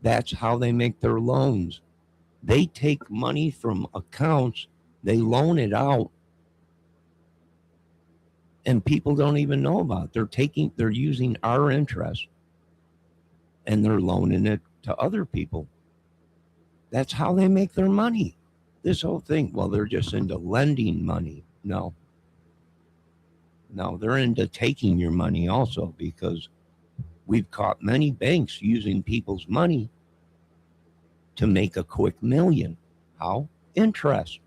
That's how they make their loans. They take money from accounts, they loan it out, and people don't even know about it. They're using our interest and they're loaning it to other people. That's how they make their money. This whole thing, well, they're just into lending money. No, they're into taking your money also, because we've caught many banks using people's money to make a quick million. How? Interest.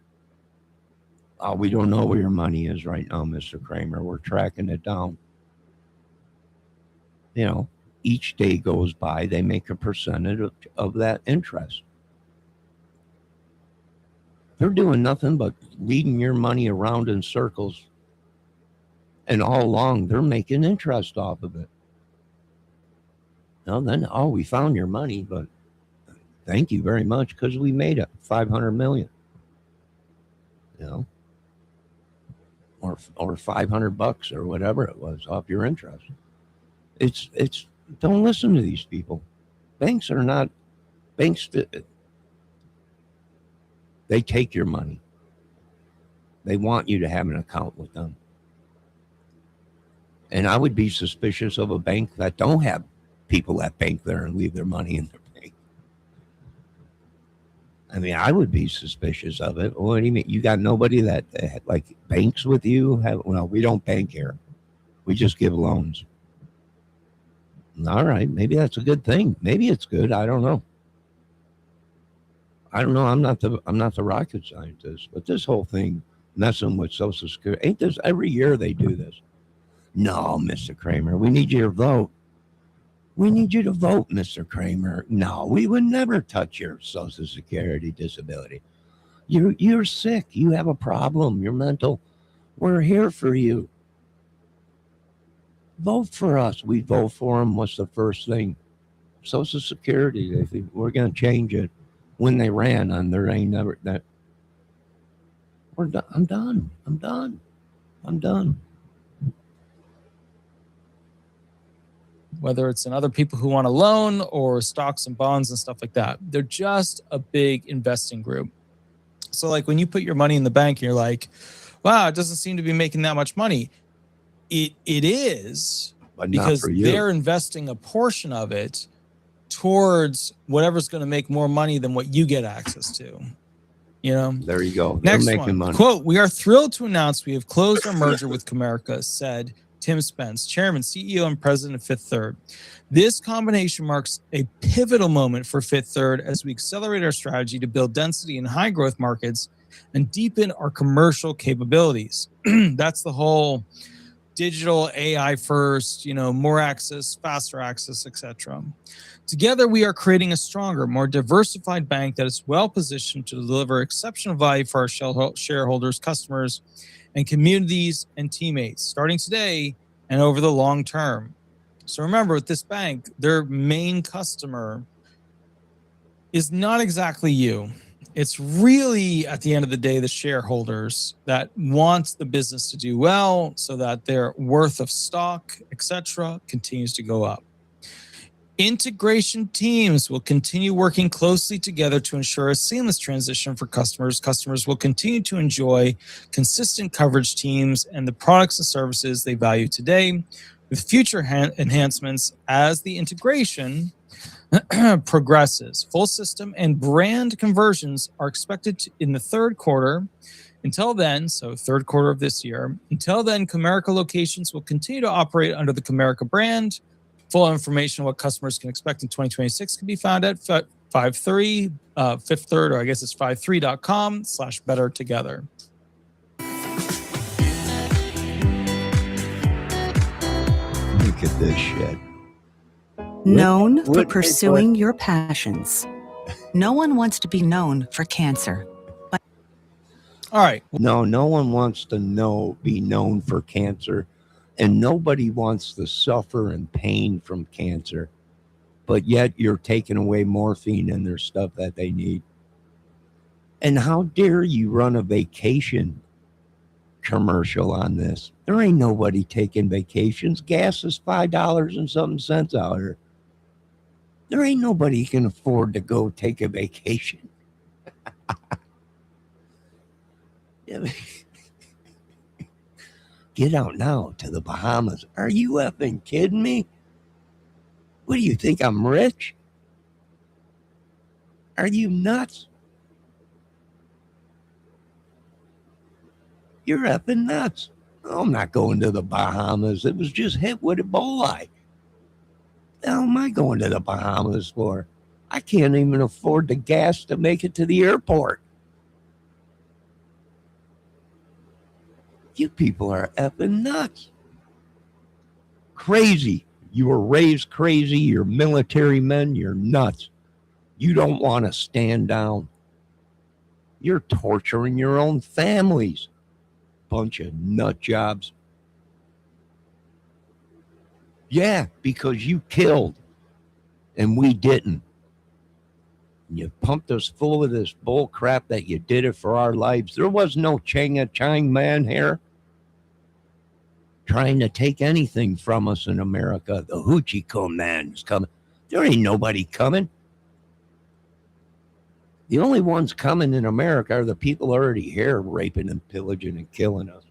We don't know where your money is right now, Mr. Kramer. We're tracking it down. Each day goes by, they make a percentage of that interest. They're doing nothing but leading your money around in circles. And all along, they're making interest off of it. Well, then, we found your money, but thank you very much because we made it 500 million, you know, or $500 or whatever it was off your interest. It's don't listen to these people. Banks are not banks. They take your money. They want you to have an account with them. And I would be suspicious of a bank that don't have people that bank there and leave their money in their bank. I mean, I would be suspicious of it. What do you mean? You got nobody that like banks with you? Well, we don't bank here. We just give loans. All right, maybe that's a good thing. Maybe it's good. I don't know. I'm not the rocket scientist, but this whole thing messing with Social Security, ain't this every year they do this? No, Mr. Kramer, we need your vote. We need you to vote, Mr. Kramer. No, we would never touch your Social Security disability. You're sick. You have a problem. You're mental. We're here for you. Vote for us. We vote for them. What's the first thing? Social Security. They think we're going to change it. When they ran on there ain't never that. We're done. I'm done. I'm done. I'm done. Whether it's in other people who want a loan or stocks and bonds and stuff like that. They're just a big investing group. So like when you put your money in the bank, you're like, wow, it doesn't seem to be making that much money. It is, but because not for you. They're investing a portion of it towards whatever's going to make more money than what you get access to. You know, there you go. Next They're making one. money. Quote, we are thrilled to announce we have closed our merger with Comerica, said Tim Spence, Chairman, CEO, and President of Fifth Third. This combination marks a pivotal moment for Fifth Third as we accelerate our strategy to build density in high growth markets and deepen our commercial capabilities. That's the whole digital AI first, more access, faster access, etc. Together, we are creating a stronger, more diversified bank that is well positioned to deliver exceptional value for our shareholders, customers, and communities and teammates, starting today and over the long term. So remember, with this bank, their main customer is not exactly you. It's really, at the end of the day, the shareholders that want the business to do well so that their worth of stock, etc., continues to go up. Integration teams will continue working closely together to ensure a seamless transition for customers. Customers will continue to enjoy consistent coverage teams and the products and services they value today, with future enhancements as the integration progresses. Full system and brand conversions are expected in the third quarter. Until then, so third quarter of this year, until then, Comerica locations will continue to operate under the Comerica brand. Full information on what customers can expect in 2026 can be found at 53 Fifth Third, or I guess it's 53.com/better together. Look at this shit. Known for pursuing your passions. No one wants to be known for cancer. All right. No one wants to be known for cancer, and nobody wants to suffer and pain from cancer. But yet you're taking away morphine and their stuff that they need. And how dare you run a vacation commercial on this? There ain't nobody taking vacations. Gas is $5 and something cents out here. There ain't nobody who can afford to go take a vacation. Get out now to the Bahamas. Are you effing kidding me? What do you think? I'm rich? Are you nuts? You're effing nuts. Oh, I'm not going to the Bahamas. It was just hit with Ebola. The hell am I going to the Bahamas for? I can't even afford the gas to make it to the airport. You people are effing nuts. Crazy. You were raised crazy. You're military men. You're nuts. You don't want to stand down. You're torturing your own families. Bunch of nut jobs. Yeah, because you killed and we didn't. You pumped us full of this bull crap that you did it for our lives. There was no Chang man here trying to take anything from us in America. The Hoochie man is coming. There ain't nobody coming. The only ones coming in America are the people already here raping and pillaging and killing us.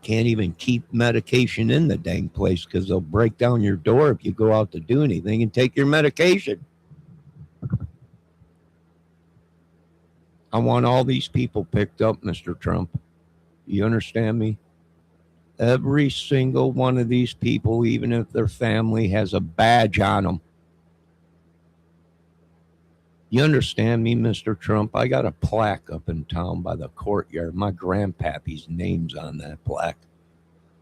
Can't even keep medication in the dang place because they'll break down your door if you go out to do anything and take your medication. I want all these people picked up, Mr. Trump. You understand me? Every single one of these people, even if their family has a badge on them. You understand me, Mr. Trump? I got a plaque up in town by the courtyard. My grandpappy's name's on that plaque.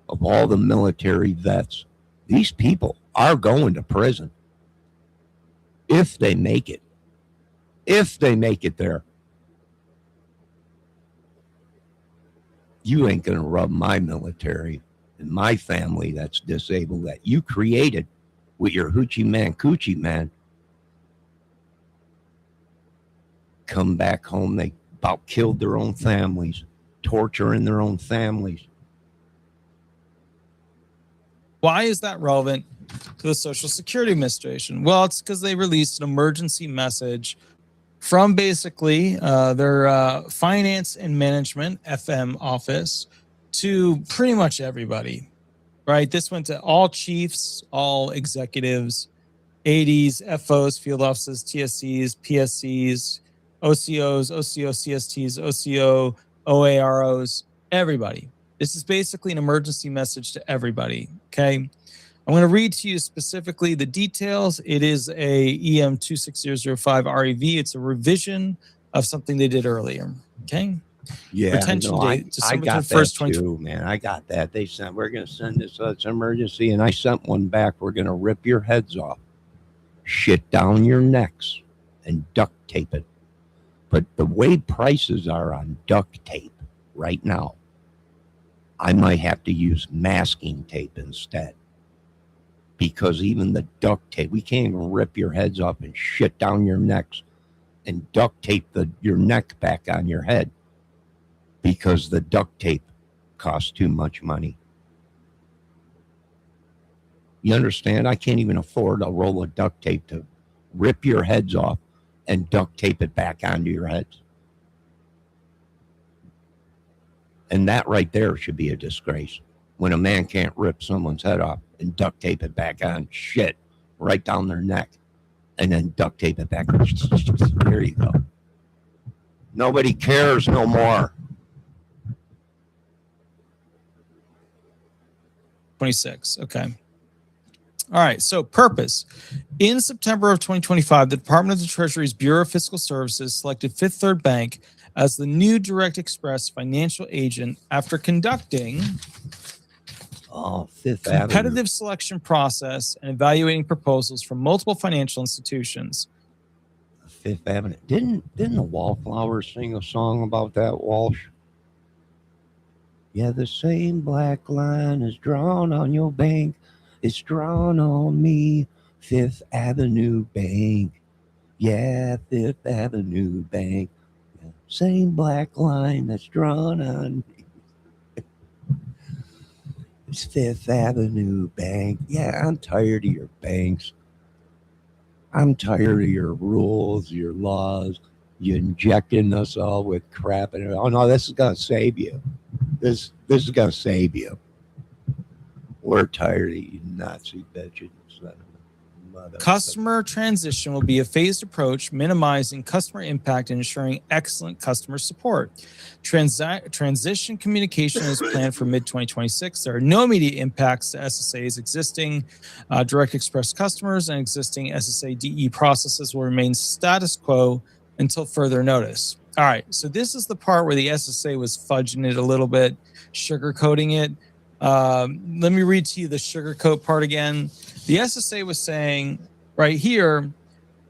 Of all the military vets, these people are going to prison. If they make it. If they make it there. You ain't going to rub my military and my family that's disabled that you created with your hoochie man, coochie man. Come back home, they about killed their own families, torturing their own families. Why is that relevant to the Social Security Administration? Well, it's because they released an emergency message from basically their finance and management FM office to pretty much everybody, right? This went to all chiefs, all executives, ADs, FOs, field offices, TSCs, PSCs, OCOs, OCO, CSTs, OCO, OAROs, everybody. This is basically an emergency message to everybody, okay? I'm going to read to you specifically the details. It is a EM 26005 REV. It's a revision of something they did earlier, okay? Yeah, Retention no, date, I December got 31st, that too, man. I got that. They sent, we're going to send this, it's an emergency, and I sent one back. We're going to rip your heads off, shit down your necks, and duct tape it. But the way prices are on duct tape right now, I might have to use masking tape instead. Because even the duct tape, we can't even rip your heads off and shit down your necks and duct tape your neck back on your head because the duct tape costs too much money. You understand? I can't even afford a roll of duct tape to rip your heads off and duct tape it back onto your heads. And that right there should be a disgrace. When a man can't rip someone's head off and duct tape it back on, shit, right down their neck, and then duct tape it back. There you go. Nobody cares no more. 26, okay. All right, so purpose. In September of 2025, the Department of the Treasury's Bureau of Fiscal Services selected Fifth Third Bank as the new Direct Express financial agent after conducting Fifth competitive Avenue. selection process and evaluating proposals from multiple financial institutions. Fifth Avenue. Didn't the Wallflowers sing a song about that, Walsh? Yeah, the same black line is drawn on your bank. It's drawn on me. Fifth Avenue Bank. Yeah, Fifth Avenue Bank. Yeah, same black line that's drawn on me. It's Fifth Avenue Bank. Yeah, I'm tired of your banks. I'm tired of your rules, your laws. You injecting us all with crap. And oh no, this is gonna save you. This is gonna save you. We're tired of you Nazi bitches. Customer transition will be a phased approach, minimizing customer impact and ensuring excellent customer support. Transition communication is planned for mid-2026. There are no immediate impacts to SSA's existing Direct Express customers, and existing SSA DE processes will remain status quo until further notice. All right, so this is the part where the SSA was fudging it a little bit, sugarcoating it. Let me read to you the sugarcoat part again. The SSA was saying right here,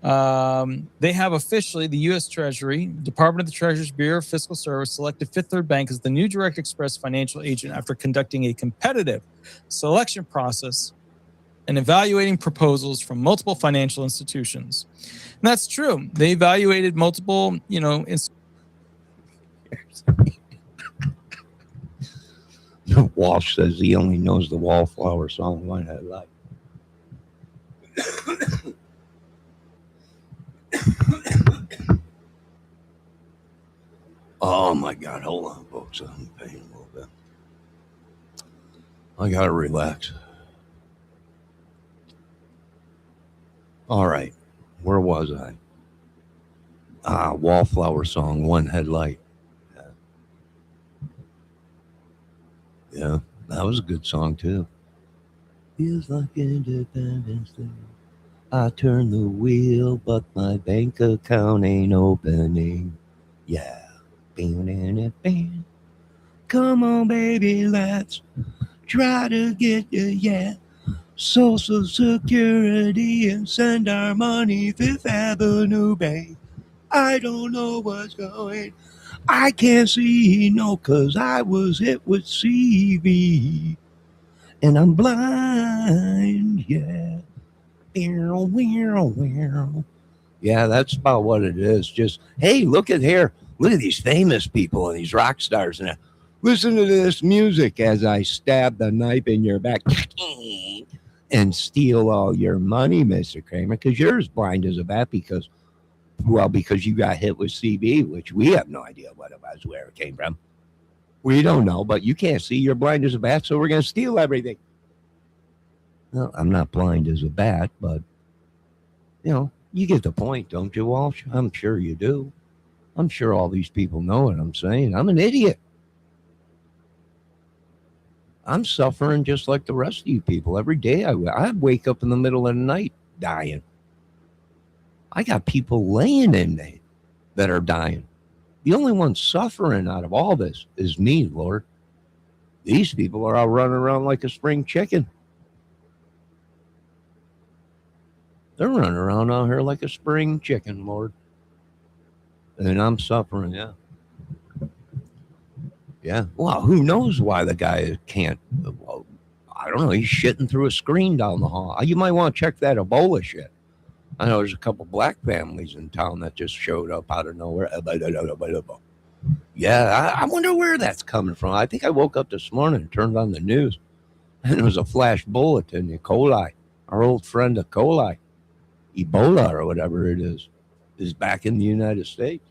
They have officially, the U.S. Treasury, Department of the Treasury's Bureau of Fiscal Service selected Fifth Third Bank as the new Direct Express financial agent after conducting a competitive selection process and evaluating proposals from multiple financial institutions. And that's true. They evaluated multiple, Walsh says he only knows the Wallflower song One Had Light. Oh my God, hold on, folks. I'm paying a little bit. I gotta relax. All right, where was I? Wallflower song, One Headlight. Yeah, that was a good song too. Feels like Independence Day. I turn the wheel, but my bank account ain't opening. Yeah. Come on, baby, let's try to get Social Security and send our money Fifth Avenue Bank. I don't know what's going. I can't see, no, 'cause I was hit with CV. And I'm blind, yeah. Yeah, that's about what it is. Just, hey, look at here. Look at these famous people and these rock stars. And listen to this music as I stab the knife in your back and steal all your money, Mr. Kramer, because you're as blind as a bat because you got hit with CB, which we have no idea what it was, where it came from. We don't know, but you can't see. You're blind as a bat, so we're going to steal everything. No, I'm not blind as a bat, but, you get the point, don't you, Walsh? I'm sure you do. I'm sure all these people know what I'm saying. I'm an idiot. I'm suffering just like the rest of you people. Every day I wake up in the middle of the night dying. I got people laying in there that are dying. The only one suffering out of all this is me, Lord. These people are all running around like a spring chicken. They're running around out here like a spring chicken, Lord. And I'm suffering, yeah. Yeah. Well, who knows why the guy can't? Well, I don't know. He's shitting through a screen down the hall. You might want to check that Ebola shit. I know there's a couple black families in town that just showed up out of nowhere. Yeah, I wonder where that's coming from. I think I woke up this morning and turned on the news, and it was a flash bulletin. E. coli, our old friend E. coli, Ebola or whatever it is back in the United States.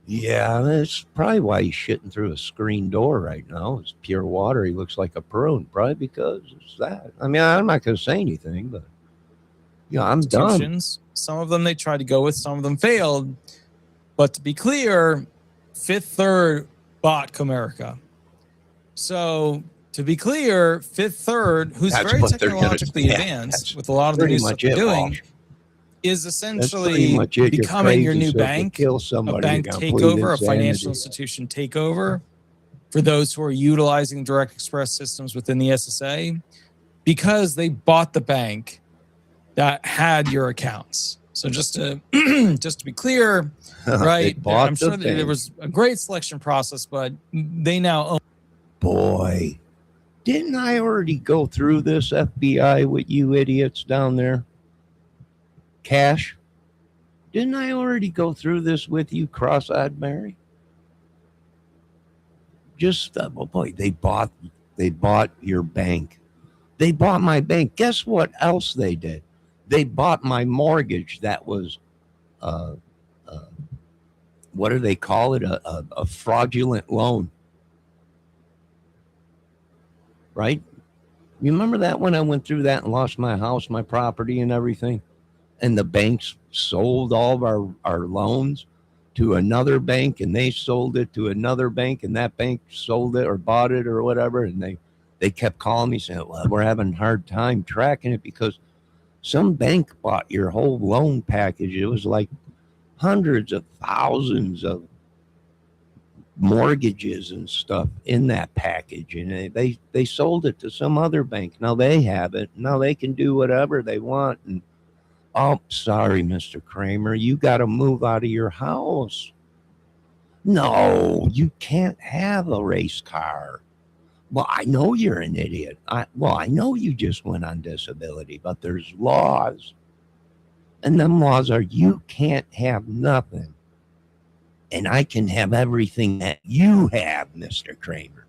Yeah, that's probably why he's shitting through a screen door right now. It's pure water. He looks like a prune, probably because it's that. I mean, I'm not going to say anything, but I'm done. Some of them they tried to go with, some of them failed. But to be clear, Fifth Third bought Comerica. So to be clear, Fifth Third, who's very technologically advanced with a lot of the new stuff they're doing, is essentially becoming your new bank, a bank takeover, a financial institution takeover for those who are utilizing direct express systems within the SSA, because they bought the bank that had your accounts. So just to be clear, right? I'm sure that there was a great selection process, but they now own. Boy, didn't I already go through this, FBI, with you idiots down there? Cash, didn't I already go through this with you, cross-eyed Mary? Just boy, they bought your bank. They bought my bank. Guess what else they did? They bought my mortgage. That was, what do they call it? A fraudulent loan, right? You remember that when I went through that and lost my house, my property, and everything? And the banks sold all of our loans to another bank, and they sold it to another bank, and that bank sold it or bought it or whatever. And they kept calling me saying, well, we're having a hard time tracking it because some bank bought your whole loan package. It was like hundreds of thousands of mortgages and stuff in that package. And they sold it to some other bank. Now they have it. Now they can do whatever they want. And Oh, sorry, Mr. Kramer. You got to move out of your house. No, you can't have a race car. Well, I know you're an idiot. I know you just went on disability, but there's laws. And them laws are you can't have nothing. And I can have everything that you have, Mr. Kramer.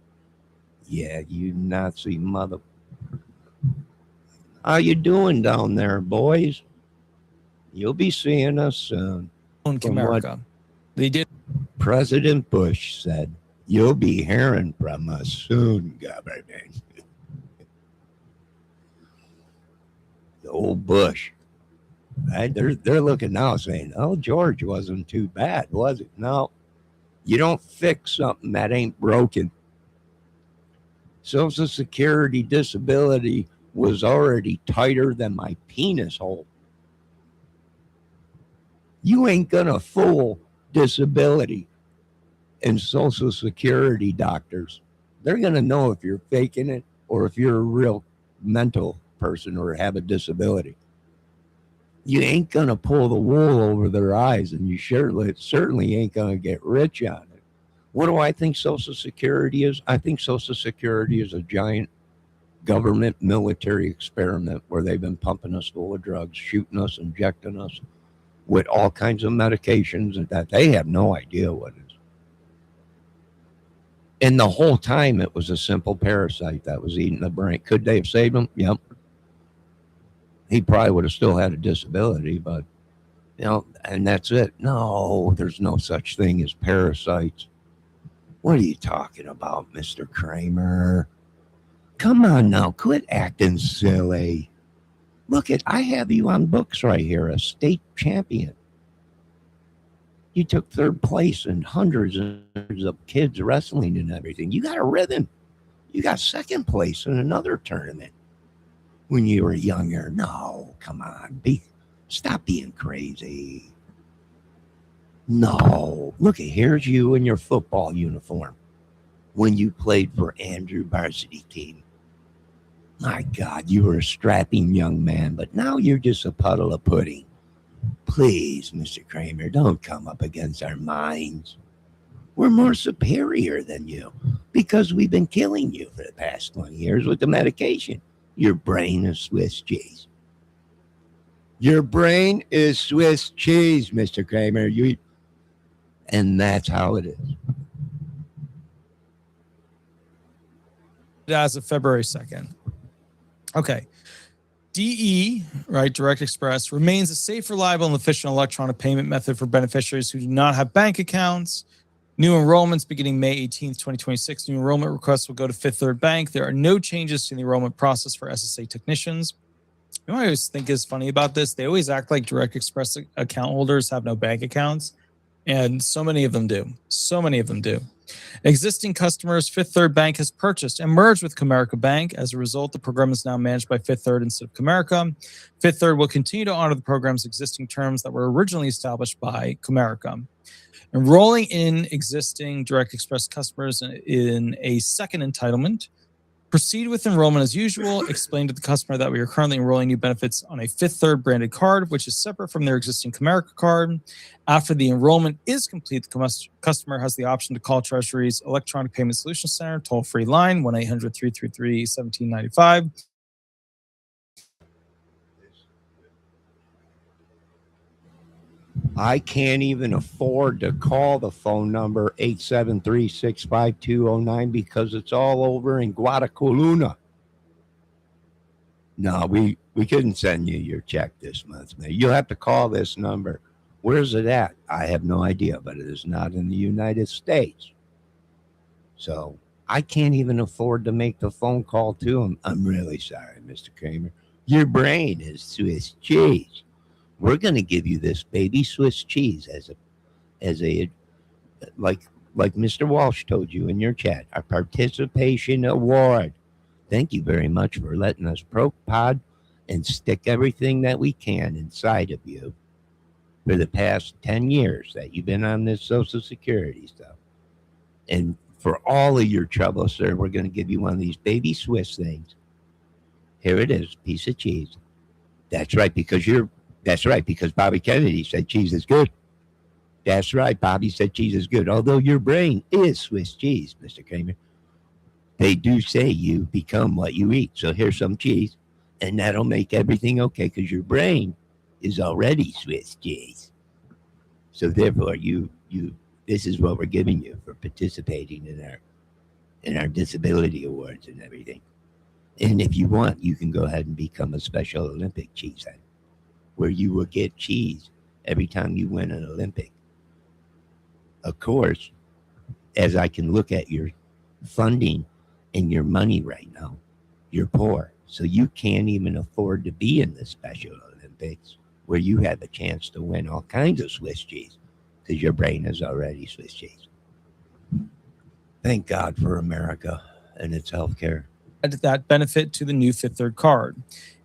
Yeah, you Nazi mother. How you doing down there, boys? You'll be seeing us soon. Own From America. They did. President Bush said, you'll be hearing from us soon, government. The old Bush. Right? They're looking now saying, oh, George wasn't too bad, was it? No. You don't fix something that ain't broken. Social Security disability was already tighter than my penis hole. You ain't gonna fool disability and Social Security doctors. They're gonna know if you're faking it or if you're a real mental person or have a disability. You ain't gonna pull the wool over their eyes, and you certainly ain't gonna get rich on it. What do I think Social Security is? I think Social Security is a giant government military experiment where they've been pumping us full of drugs, shooting us, injecting us with all kinds of medications that they have no idea what it is. And the whole time it was a simple parasite that was eating the brain. Could they have saved him? Yep. He probably would have still had a disability, but, and that's it. No, there's no such thing as parasites. What are you talking about, Mr. Kramer? Come on now, quit acting silly. Look, I have you on books right here, a state champion. You took third place in hundreds and hundreds of kids wrestling and everything. You got a rhythm. You got second place in another tournament when you were younger. No, come on. Stop being crazy. No. Look, here's you in your football uniform when you played for Andrew varsity team. My God, you were a strapping young man, but now you're just a puddle of pudding. Please, Mr. Kramer, don't come up against our minds. We're more superior than you because we've been killing you for the past 20 years with the medication. Your brain is Swiss cheese. Your brain is Swiss cheese, Mr. Kramer. And that's how it is. As of February 2nd. Okay. DE, right, Direct Express, remains a safe, reliable, and efficient electronic payment method for beneficiaries who do not have bank accounts. New enrollments beginning May 18th, 2026. New enrollment requests will go to Fifth Third Bank. There are no changes to the enrollment process for SSA technicians. You know what I always think is funny about this? They always act like Direct Express account holders have no bank accounts, and so many of them do. So many of them do. Existing customers, Fifth Third Bank has purchased and merged with Comerica Bank. As a result, the program is now managed by Fifth Third instead of Comerica. Fifth Third will continue to honor the program's existing terms that were originally established by Comerica. Enrolling in existing Direct Express customers in a second entitlement. Proceed with enrollment as usual. Explain to the customer that we are currently enrolling new benefits on a Fifth Third branded card, which is separate from their existing Comerica card. After the enrollment is complete, the customer has the option to call Treasury's Electronic Payment Solutions Center toll-free line 1-800-333-1795. I can't even afford to call the phone number 873-65209 because it's all over in Guadalajara. No, we couldn't send you your check this month, man. You'll have to call this number. Where's it at? I have no idea, but it is not in the United States. So I can't even afford to make the phone call to him. I'm really sorry, Mr. Kramer. Your brain is Swiss cheese. We're going to give you this baby Swiss cheese as a like Mr. Walsh told you in your chat, a participation award. Thank you very much for letting us pod and stick everything that we can inside of you for the past 10 years that you've been on this Social Security stuff. And for all of your trouble, sir, we're going to give you one of these baby Swiss things. Here it is, piece of cheese. That's right, because you're That's right, because Bobby Kennedy said cheese is good. That's right, Bobby said cheese is good. Although your brain is Swiss cheese, Mr. Kramer. They do say you become what you eat. So here's some cheese, and that'll make everything okay because your brain is already Swiss cheese. So therefore, this is what we're giving you for participating in our disability awards and everything. And if you want, you can go ahead and become a Special Olympic cheesehead, where you will get cheese every time you win an Olympic. Of course, as I can look at your funding and your money right now, you're poor. So you can't even afford to be in the Special Olympics, where you have a chance to win all kinds of Swiss cheese because your brain is already Swiss cheese. Thank God for America and its healthcare. That benefit to the new Fifth Third card.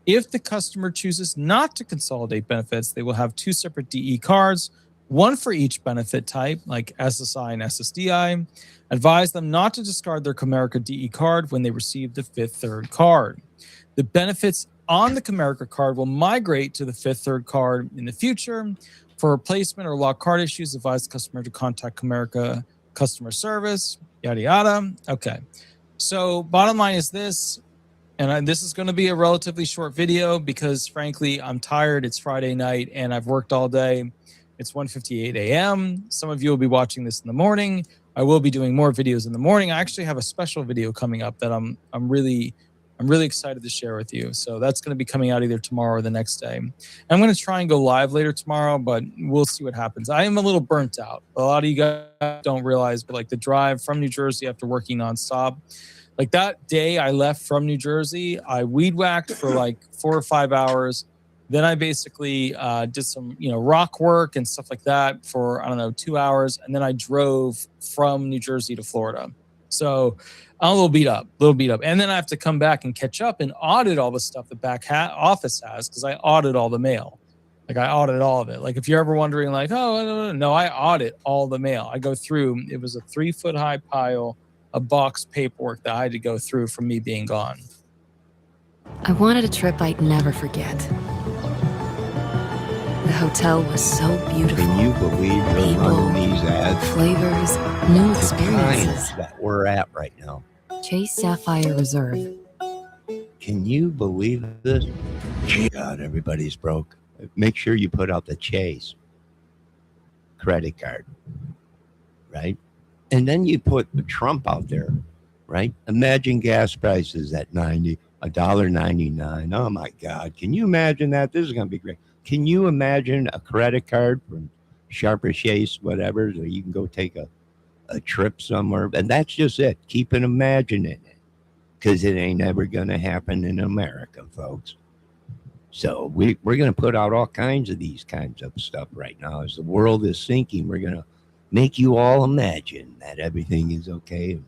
If the customer chooses not to consolidate benefits, they will have 2 separate DE cards, one for each benefit type, like SSI and SSDI. Advise them not to discard their Comerica DE card when they receive the Fifth Third card. The benefits on the Comerica card will migrate to the Fifth Third card in the future. For replacement or locked card issues, advise the customer to contact Comerica customer service, yada, yada. Okay. So bottom line is this, and this is going to be a relatively short video because, frankly, I'm tired. It's Friday night, and I've worked all day. It's 1:58 a.m. Some of you will be watching this in the morning. I will be doing more videos in the morning. I actually have a special video coming up that I'm really excited to share with you. So that's going to be coming out either tomorrow or the next day. I'm going to try and go live later tomorrow, but we'll see what happens. I am a little burnt out. A lot of you guys don't realize, but like the drive from New Jersey after working nonstop, like that day I left from New Jersey, I weed whacked for like 4 or 5 hours. Then I basically did some, rock work and stuff like that for, 2 hours. And then I drove from New Jersey to Florida. So I'm a little beat up. And then I have to come back and catch up and audit all the stuff the back office has, because I audit all the mail. Like I audit all of it. Like if you're ever wondering like, oh, no, I audit all the mail. I go through, it was a 3-foot high pile of box paperwork that I had to go through from me being gone. I wanted a trip I'd never forget. The hotel was so beautiful. Can you believe we're running these ads? Flavors, new The experiences. times that we're at right now. Chase Sapphire Reserve. Can you believe this? God, everybody's broke. Make sure you put out the Chase credit card, right? And then you put the Trump out there, right? Imagine gas prices at $1.99. Oh my God. Can you imagine that? This is going to be great. Can you imagine a credit card from Sharper Chase, whatever, so you can go take a trip somewhere? And that's just it. Keep on imagining it, because it ain't ever going to happen in America, folks. So we're going to put out all kinds of these kinds of stuff right now. As the world is sinking, we're going to make you all imagine that everything is okay.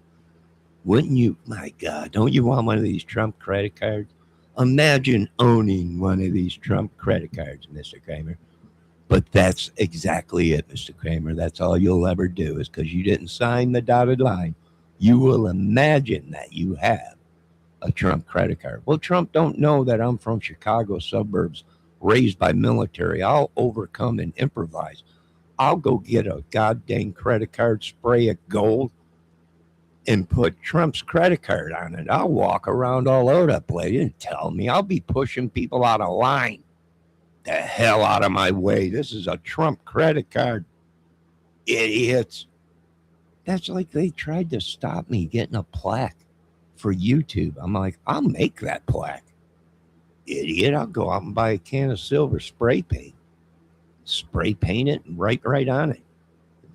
Wouldn't you, my God, don't you want one of these Trump credit cards? Imagine owning one of these Trump credit cards, Mr. Kramer. But that's exactly it, Mr. Kramer. That's all you'll ever do, is because you didn't sign the dotted line. You will imagine that you have a Trump credit card. Well, Trump don't know that I'm from Chicago suburbs, raised by military. I'll overcome and improvise. I'll go get a goddamn credit card, spray it gold, and put Trump's credit card on it. I'll walk around all over the place. You didn't tell me. I'll be pushing people out of line. The hell out of my way. This is a Trump credit card. Idiots. That's like they tried to stop me getting a plaque for YouTube. I'm like, I'll make that plaque. Idiot. I'll go out and buy a can of silver spray paint. Spray paint it and write right on it.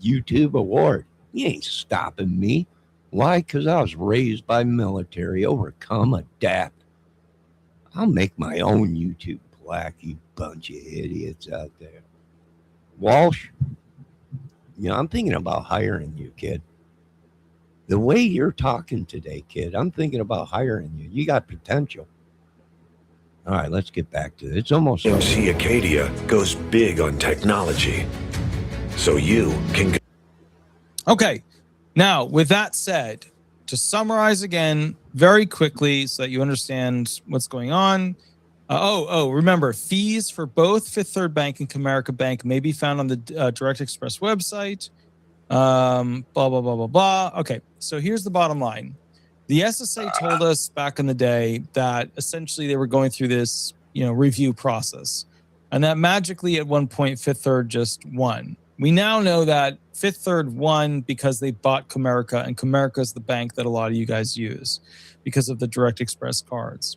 YouTube award. You ain't stopping me. Why? Because I was raised by military. Overcome, adapt. I'll make my own YouTube plaque, you bunch of idiots out there. Walsh, I'm thinking about hiring you, kid. The way you're talking today, kid, I'm thinking about hiring you. You got potential. All right, let's get back to it. It's almost MC Acadia goes big on technology, so you can. Okay. Now, with that said, to summarize again very quickly so that you understand what's going on, Remember, fees for both Fifth Third Bank and Comerica Bank may be found on the Direct Express website. Blah, blah, blah, blah, blah. Okay, so here's the bottom line. The SSA told us back in the day that essentially they were going through this, review process, and that magically at one point Fifth Third just won. We now know that Fifth Third won because they bought Comerica, and Comerica is the bank that a lot of you guys use because of the Direct Express cards.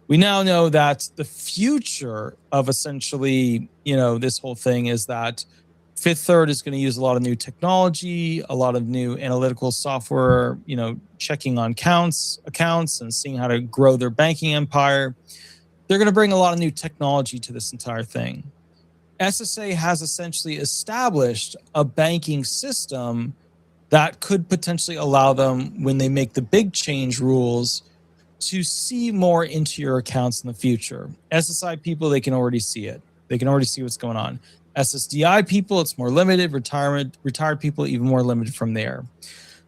We now know that the future of essentially, this whole thing is that Fifth Third is going to use a lot of new technology, a lot of new analytical software, checking on accounts and seeing how to grow their banking empire. They're going to bring a lot of new technology to this entire thing. SSA has essentially established a banking system that could potentially allow them, when they make the big change rules, to see more into your accounts in the future. SSI people, they can already see it. They can already see what's going on. SSDI people, it's more limited. Retired people, even more limited from there.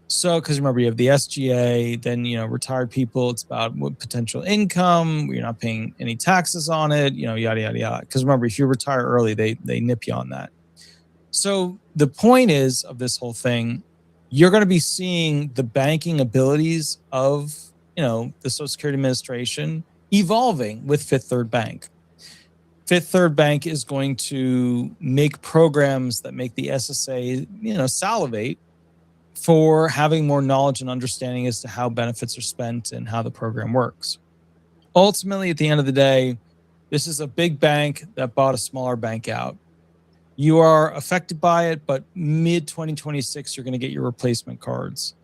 So, because remember, you have the SGA, then, retired people, it's about what potential income, you're not paying any taxes on it, yada, yada, yada. Because remember, if you retire early, they nip you on that. So the point is of this whole thing, you're going to be seeing the banking abilities of, the Social Security Administration evolving with Fifth Third Bank. Fifth Third Bank is going to make programs that make the SSA, salivate for having more knowledge and understanding as to how benefits are spent and how the program works. Ultimately, at the end of the day, this is a big bank that bought a smaller bank out. You are affected by it, but mid-2026, you're going to get your replacement cards.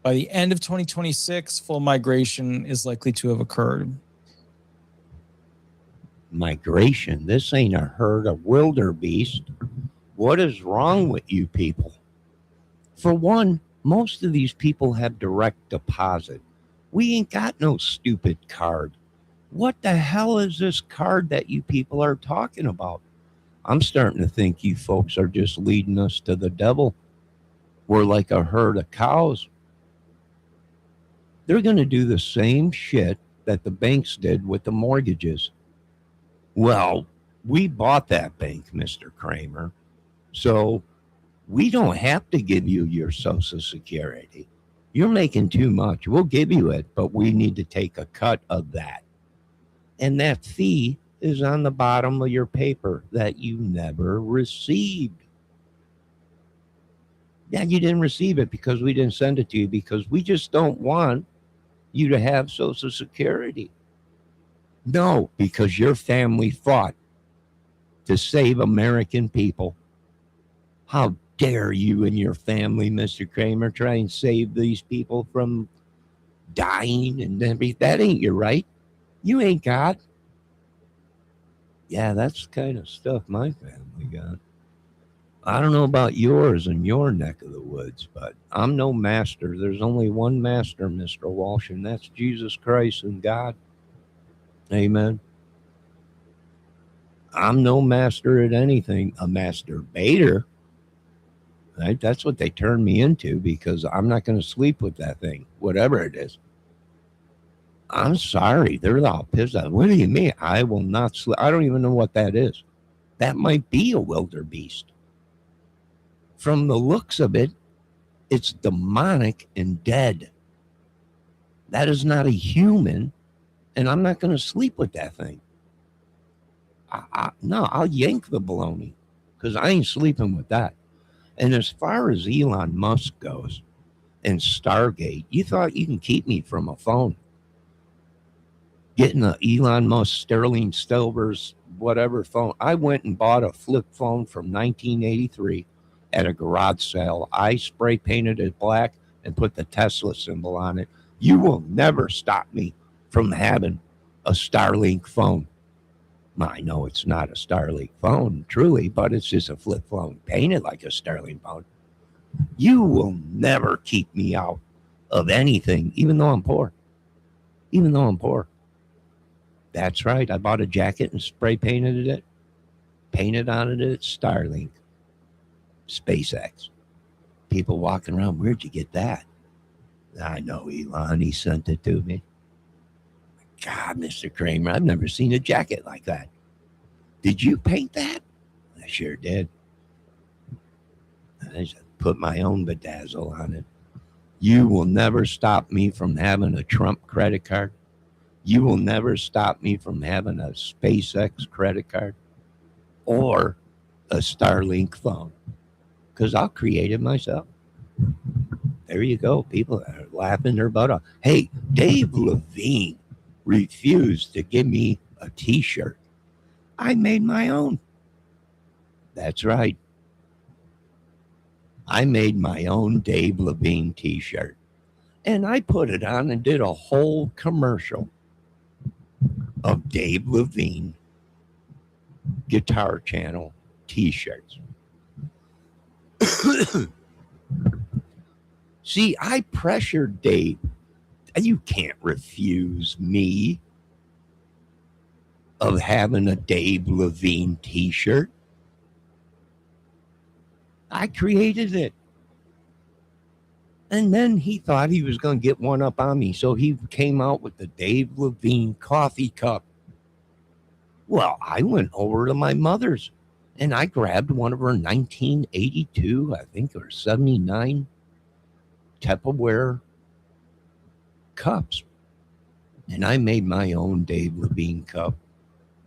By the end of 2026, full migration is likely to have occurred. Migration? This ain't a herd of wildebeest. What is wrong with you people? For one, most of these people have direct deposit. We ain't got no stupid card. What the hell is this card that you people are talking about? I'm starting to think you folks are just leading us to the devil. We're like a herd of cows. They're going to do the same shit that the banks did with the mortgages. Well, we bought that bank, Mr. Kramer, so we don't have to give you your Social Security. You're making too much. We'll give you it, but we need to take a cut of that. And that fee is on the bottom of your paper that you never received. Yeah, you didn't receive it because we didn't send it to you, because we just don't want you to have Social Security. No, because your family fought to save American people. How dare you and your family, Mr. Kramer, try and save these people from dying and everything? That ain't your right. You ain't God. Yeah, that's the kind of stuff my family got. I don't know about yours and your neck of the woods, but I'm no master. There's only one master, Mr. Walsh, and that's Jesus Christ and God. Amen. I'm no master at anything. A masturbator. Right? That's what they turned me into, because I'm not going to sleep with that thing, whatever it is. I'm sorry. They're all pissed off. What do you mean? I will not sleep. I don't even know what that is. That might be a wildebeest. From the looks of it, it's demonic and dead. That is not a human, and I'm not going to sleep with that thing. No, I'll yank the baloney, because I ain't sleeping with that. And as far as Elon Musk goes and Stargate, you thought you can keep me from a phone. Getting a Elon Musk Sterling Silver's whatever phone. I went and bought a flip phone from 1983 at a garage sale. I spray painted it black and put the Tesla symbol on it. You will never stop me from having a Starlink phone. I know it's not a Starlink phone, truly, but it's just a flip phone painted like a Starlink phone. You will never keep me out of anything, even though I'm poor. Even though I'm poor. That's right. I bought a jacket and spray painted it. Painted on it Starlink. SpaceX. People walking around, where'd you get that? I know Elon, he sent it to me. God, Mr. Kramer, I've never seen a jacket like that. Did you paint that? I sure did. I just put my own bedazzle on it. You will never stop me from having a Trump credit card. You will never stop me from having a SpaceX credit card or a Starlink phone, because I'll create it myself. There you go. People are laughing their butt off. Hey, Dave Levine refused to give me a t-shirt. I made my own. That's right. I made my own Dave Levine t-shirt. And I put it on and did a whole commercial of Dave Levine Guitar Channel t-shirts. See, I pressured Dave. You can't refuse me of having a Dave Levine t-shirt. I created it. And then he thought he was going to get one up on me. So he came out with the Dave Levine coffee cup. Well, I went over to my mother's and I grabbed one of her 1982, I think, or 79 Tupperware cups. And I made my own Dave Levine cup.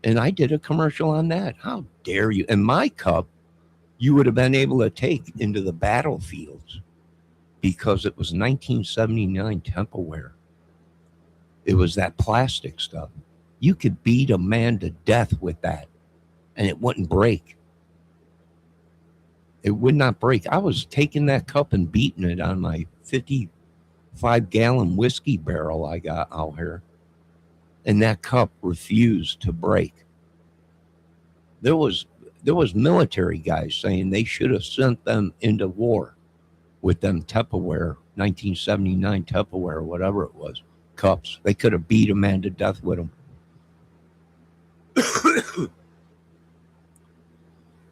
And I did a commercial on that. How dare you? And my cup, you would have been able to take into the battlefields because it was 1979 Tupperware. It was that plastic stuff. You could beat a man to death with that, and it wouldn't break. It would not break. I was taking that cup and beating it on my 55-gallon whiskey barrel I got out here, and that cup refused to break. There was military guys saying they should have sent them into war with them Tupperware, 1979 Tupperware, whatever it was, cups. They could have beat a man to death with them.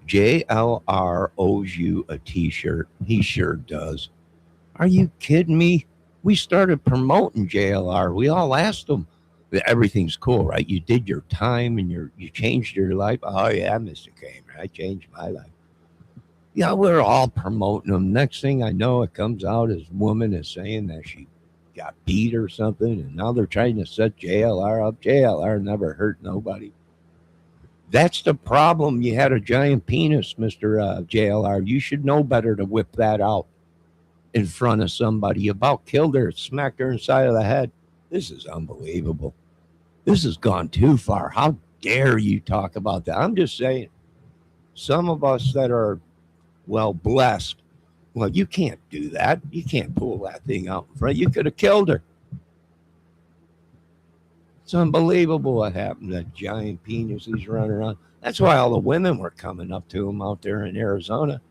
JLR owes you a t-shirt. He sure does. Are you kidding me? We started promoting JLR. We all asked him. Everything's cool, right? You did your time and you changed your life. Oh, yeah, Mr. Kramer, I changed my life. Yeah, we're all promoting them. Next thing I know, it comes out as woman is saying that she got beat or something, and now they're trying to set JLR up. JLR never hurt nobody. That's the problem. You had a giant penis, Mr. JLR. You should know better to whip that out in front of somebody. You about killed her, smacked her inside of the head. This is unbelievable. This has gone too far. How dare you talk about that? I'm just saying, some of us that are, well, blessed, well, you can't do that. You can't pull that thing out in front. You could have killed her. It's unbelievable what happened to that giant penis he's running around. That's why all the women were coming up to him out there in Arizona.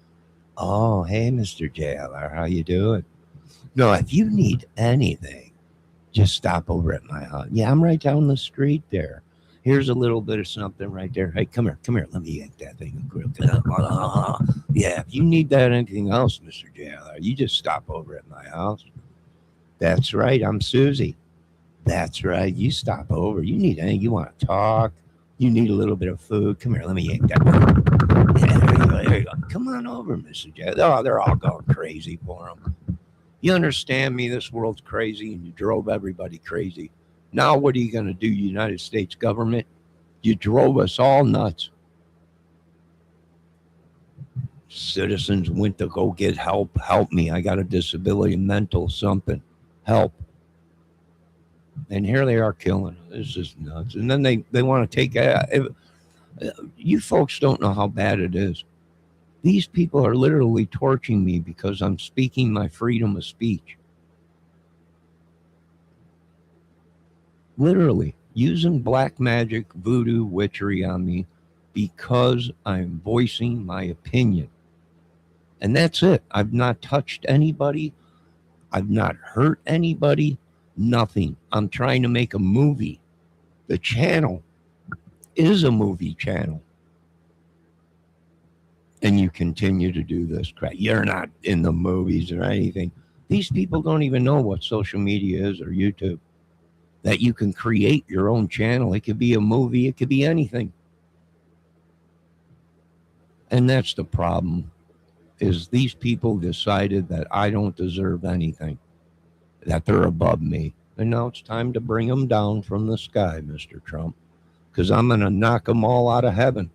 Oh, hey, Mr. JLR, how you doing? No, if you need anything, just stop over at my house. Yeah, I'm right down the street there. Here's a little bit of something right there. Hey, come here. Let me yank that thing. Yeah, if you need that anything else, Mr. JLR, you just stop over at my house. That's right. I'm Susie. That's right. You stop over. You need anything. You want to talk. You need a little bit of food. Come here. Let me yank that. Yeah, there you go. Come on over, Mr. JLR. Oh, they're all going crazy for him. You understand me? This world's crazy, and you drove everybody crazy. Now what are you going to do, United States government? You drove us all nuts. Citizens went to go get help. Help me. I got a disability, mental something. Help. And here they are killing us. This is nuts. And then they want to take you folks don't know how bad it is. These people are literally torturing me because I'm speaking my freedom of speech. Literally using black magic, voodoo, witchery on me because I'm voicing my opinion. And that's it. I've not touched anybody. I've not hurt anybody. Nothing. I'm trying to make a movie. The channel is a movie channel. And you continue to do this crap. You're not in the movies or anything. These people don't even know what social media is or YouTube. that you can create your own channel. It could be a movie, it could be anything. And that's the problem, is these people decided that I don't deserve anything, that they're above me. And now it's time to bring them down from the sky, Mr. Trump, because I'm going to knock them all out of heaven,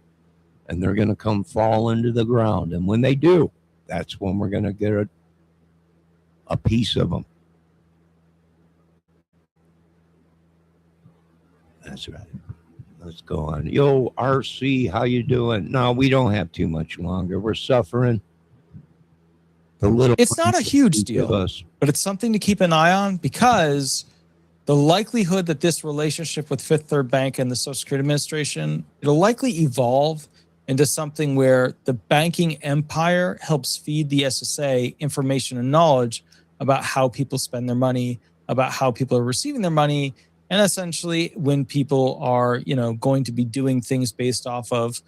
and they're going to come fall into the ground. And when they do, that's when we're going to get a piece of them. That's right. Let's go on. Yo, RC, how you doing? No, we don't have too much longer. We're suffering. It's not a huge deal, but it's something to keep an eye on, because the likelihood that this relationship with Fifth Third Bank and the Social Security Administration, it'll likely evolve into something where the banking empire helps feed the SSA information and knowledge about how people spend their money, about how people are receiving their money, and essentially when people are, going to be doing things based off of,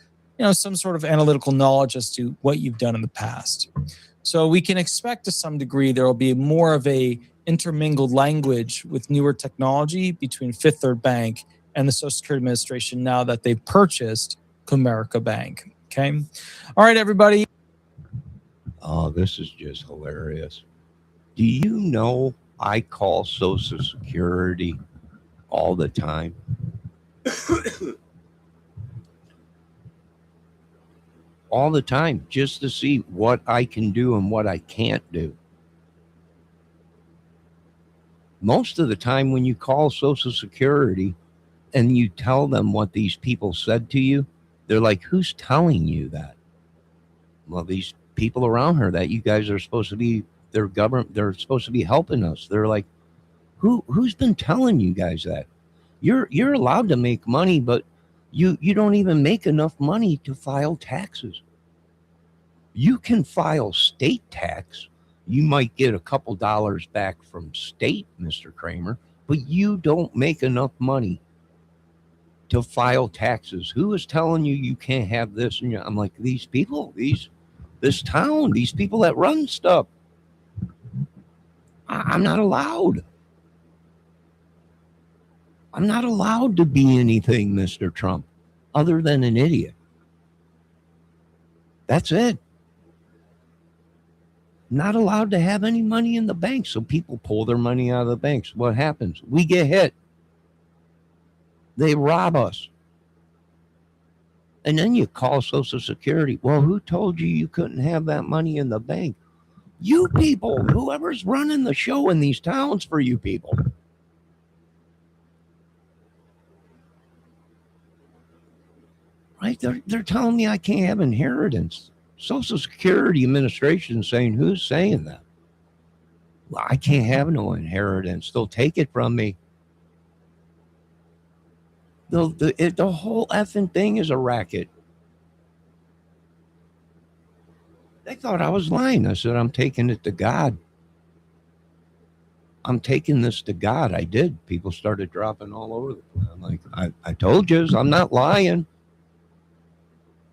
some sort of analytical knowledge as to what you've done in the past. So we can expect to some degree there will be more of a intermingled language with newer technology between Fifth Third Bank and the Social Security Administration now that they've purchased Comerica Bank. Okay. All right, everybody. Oh, this is just hilarious. Do you know I call Social Security all the time? All the time, just to see what I can do and what I can't do. Most of the time when you call Social Security and you tell them what these people said to you, they're like, who's telling you that? Well, these people around her that you guys are supposed to be, their government, they're supposed to be helping us. They're like, who's been telling you guys that? You're allowed to make money, but you don't even make enough money to file taxes. You can file state tax. You might get a couple dollars back from state, Mr. Kramer, but you don't make enough money to file taxes. Who is telling you you can't have this? And I'm like, these people, this town, these people that run stuff. I'm not allowed. I'm not allowed to be anything, Mr. Trump, other than an idiot. That's it. Not allowed to have any money in the bank. So people pull their money out of the banks. What happens? We get hit. They rob us. And then you call Social Security. Well, who told you you couldn't have that money in the bank? You people, whoever's running the show in these towns for you people. Right? They're telling me I can't have inheritance. Social Security Administration saying, who's saying that? Well, I can't have no inheritance. They'll take it from me. The whole effing thing is a racket. They thought I was lying. I said, I'm taking it to God. I'm taking this to God. I did. People started dropping all over the place. I'm like, I told you, I'm not lying.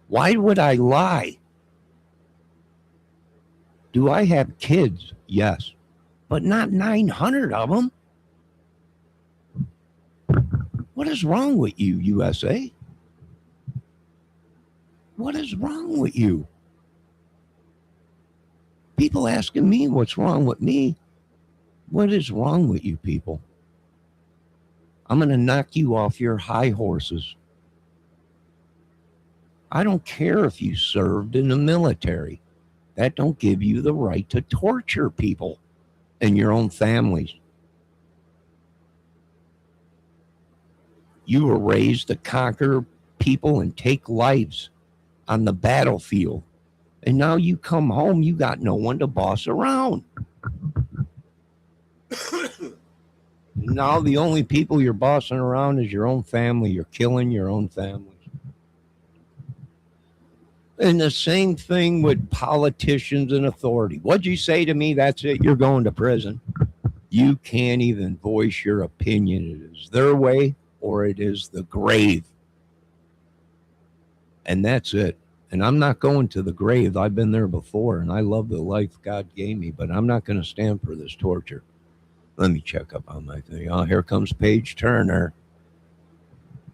Why would I lie? Do I have kids? Yes. But not 900 of them. What is wrong with you, USA? What is wrong with you? People asking me what's wrong with me. What is wrong with you people? I'm going to knock you off your high horses. I don't care if you served in the military. That don't give you the right to torture people and your own families. You were raised to conquer people and take lives on the battlefield. And now you come home, you got no one to boss around. Now the only people you're bossing around is your own family. You're killing your own families. And the same thing with politicians and authority. What'd you say to me? That's it. You're going to prison. You can't even voice your opinion. It is their way or it is the grave. And that's it. And I'm not going to the grave. I've been there before, and I love the life God gave me, but I'm not going to stand for this torture. Let me check up on my thing. Oh, here comes Paige Turner.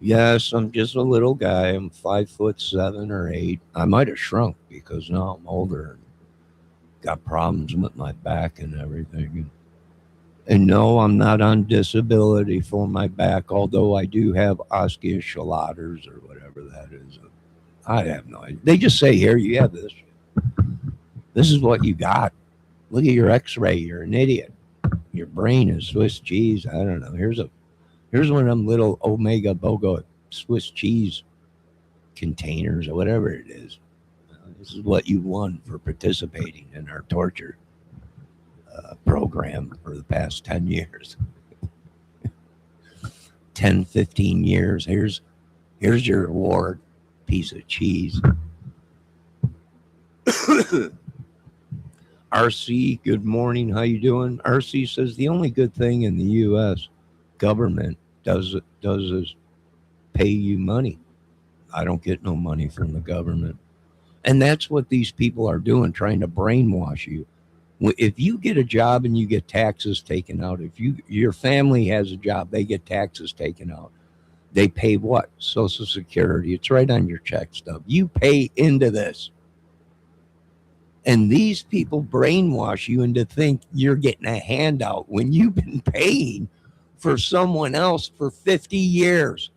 Yes, I'm just a little guy. I'm 5'7" or 8. I might have shrunk because now I'm older and got problems with my back and everything. And no, I'm not on disability for my back, although I do have osteochondritis or whatever that is. I have no idea. They just say, here, you have this. This is what you got. Look at your x-ray. You're an idiot. Your brain is Swiss cheese. I don't know. Here's one of them little Omega Bogo Swiss cheese containers or whatever it is. This is what you won for participating in our torture program for the past 10 years. 10, 15 years. Here's your award, piece of cheese. RC, good morning. How you doing? RC says the only good thing in the U.S. government does is pay you money. I don't get no money from the government. And that's what these people are doing, trying to brainwash you. If you get a job and you get taxes taken out, if your family has a job, they get taxes taken out. They pay what? Social Security. It's right on your check stub. You pay into this. And these people brainwash you into think you're getting a handout when you've been paying for someone else for 50 years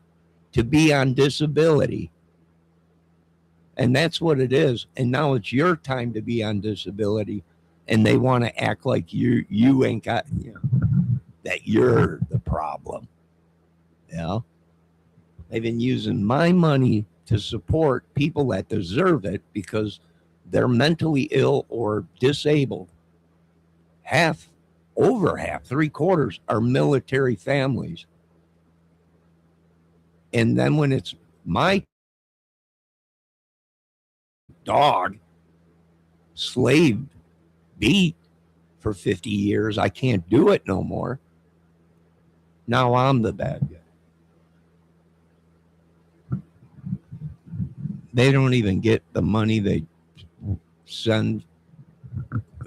to be on disability. And that's what it is. And now it's your time to be on disability. And they want to act like you ain't got, that you're the problem. Yeah. They've been using my money to support people that deserve it because they're mentally ill or disabled. Over half, 3/4 are military families. And then when it's my dog slave beat for 50 years, I can't do it no more. Now I'm the bad guy. They don't even get the money they send.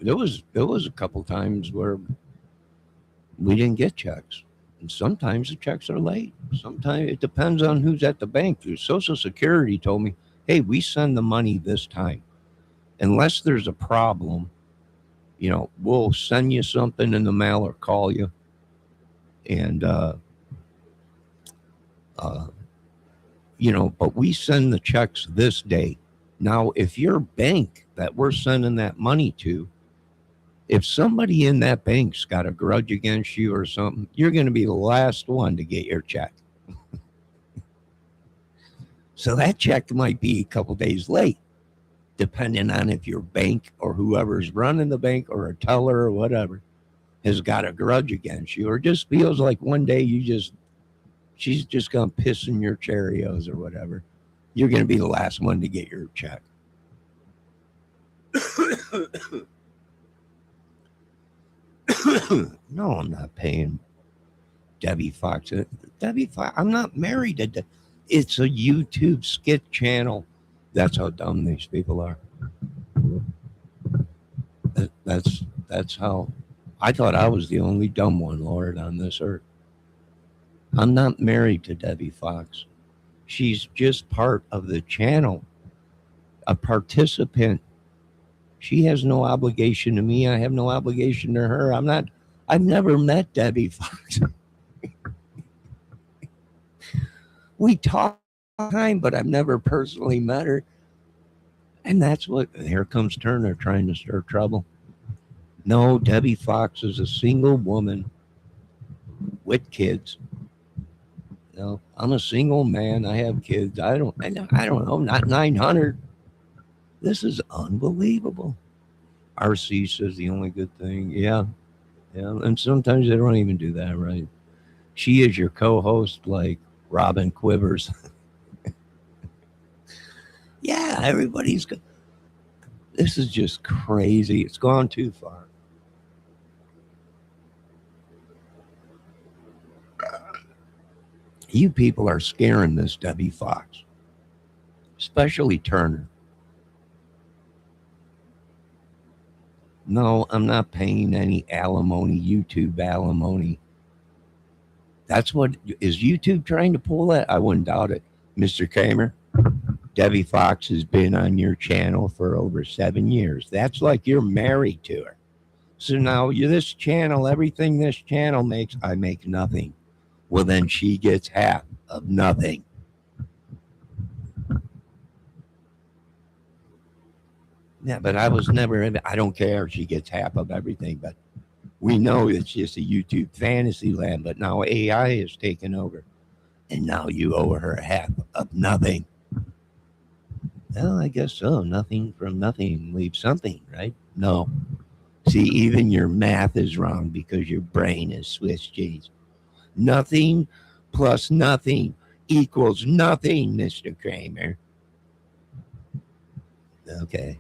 There was a couple times where we didn't get checks. And sometimes the checks are late. Sometimes it depends on who's at the bank. Social Security told me, hey, we send the money this time. Unless there's a problem, we'll send you something in the mail or call you. And, but we send the checks this day. Now, if your bank that we're sending that money to, if somebody in that bank's got a grudge against you or something, you're going to be the last one to get your check. So that check might be a couple days late, depending on if your bank or whoever's running the bank or a teller or whatever has got a grudge against you, or just feels like one day she's just going to piss in your Cheerios or whatever. You're going to be the last one to get your check. No, I'm not paying Debbie Fox. Debbie Fox, I'm not married to it's a YouTube skit channel. That's how dumb these people are. That's how I thought I was the only dumb one, Lord, on this earth. I'm not married to Debbie Fox. She's just part of the channel, a participant. She has no obligation to me. I have no obligation to her. I've never met Debbie Fox. We talk all the time, but I've never personally met her. And that's what, here comes Turner trying to stir trouble. No, Debbie Fox is a single woman with kids. I'm a single man. I have kids. I don't know, not 900. This is unbelievable. RC says the only good thing. Yeah. And sometimes they don't even do that right. She is your co-host like Robin Quivers. Yeah, everybody's good. This is just crazy. It's gone too far. You people are scaring this Debbie Fox, especially Turner. No, I'm not paying any alimony, YouTube alimony. That's what is YouTube trying to pull that? I wouldn't doubt it. Mr. Kramer, Debbie Fox has been on your channel for over 7 years. That's like you're married to her. So now this channel, everything this channel makes, I make nothing. Well, then she gets half of nothing. Yeah, but I was never, I don't care if she gets half of everything, but we know it's just a YouTube fantasy land, but now AI is taking over. And now you owe her half of nothing. Well, I guess so. Nothing from nothing leaves something, right? No. See, even your math is wrong because your brain is Swiss cheese. Nothing plus nothing equals nothing, Mr. Kramer. Okay.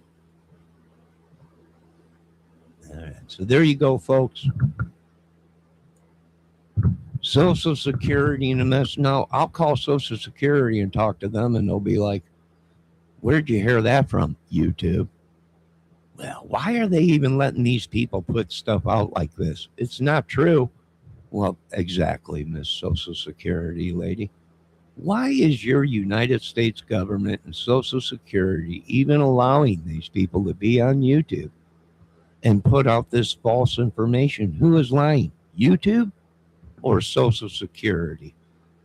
All right. So there you go, folks. Social Security in a mess. Now, I'll call Social Security and talk to them, and they'll be like, where'd you hear that from? YouTube. Well, why are they even letting these people put stuff out like this? It's not true. Well, exactly, Miss Social Security lady. Why is your United States government and Social Security even allowing these people to be on YouTube and put out this false information? Who is lying? YouTube or Social Security?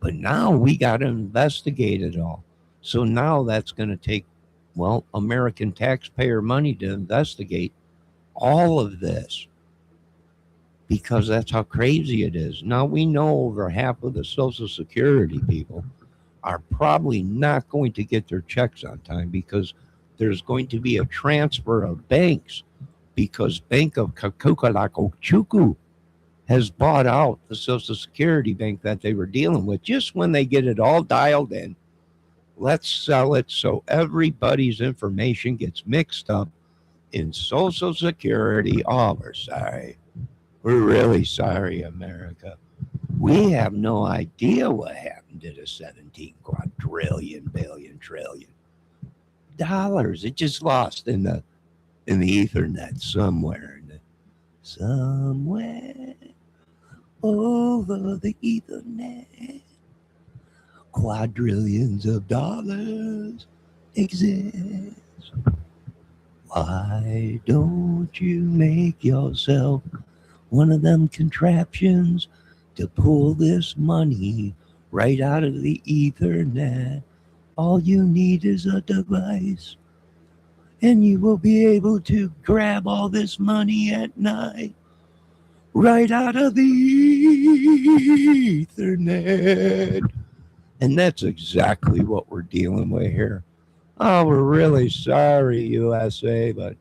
But now we got to investigate it all. So now that's going to take, well, American taxpayer money to investigate all of this because that's how crazy it is. Now we know over half of the Social Security people are probably not going to get their checks on time because there's going to be a transfer of banks because Bank of Kakukalakochuku has bought out the Social Security bank that they were dealing with. Just when they get it all dialed in, let's sell it so everybody's information gets mixed up in Social Security. Oh, we're sorry. We're really sorry, America. We have no idea what happened to the 17 quadrillion billion trillion dollars. It just lost in the Ethernet somewhere. Somewhere over the Ethernet. Quadrillions of dollars exist. Why don't you make yourself one of them contraptions to pull this money right out of the Ethernet? All you need is a device, and you will be able to grab all this money at night right out of the Ethernet. And that's exactly what we're dealing with here. Oh, we're really sorry, USA, but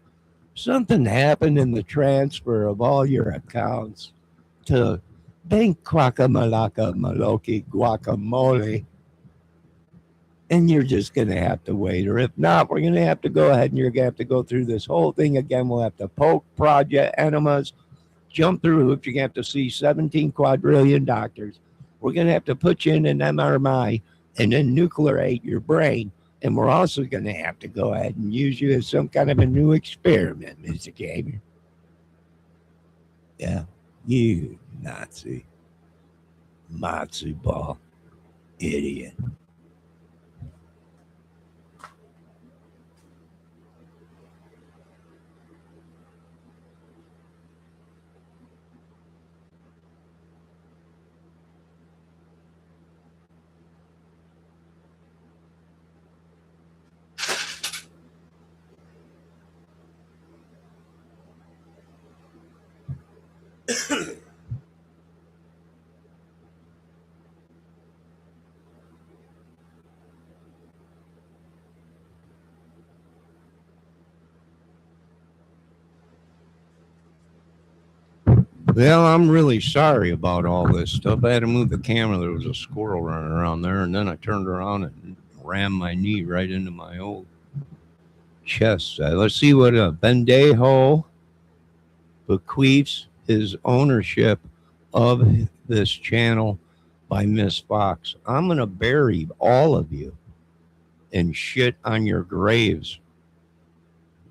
something happened in the transfer of all your accounts to Bank Quackamalaka Maloki Guacamole. And you're just going to have to wait. Or if not, we're going to have to go ahead and you're going to have to go through this whole thing again. We'll have to poke, project, enemas, jump through hoops. You're going to have to see 17 quadrillion doctors. We're going to have to put you in an MRI and then nucleate your brain. And we're also going to have to go ahead and use you as some kind of a new experiment, Mr. Gamer. Yeah, you Nazi. Matzo ball. Idiot. Well, I'm really sorry about all this stuff. I had to move the camera. There was a squirrel running around there, and then I turned around and rammed my knee right into my old chest. Let's see what Bendejo bequeaths his ownership of this channel by Miss Fox. I'm going to bury all of you and shit on your graves.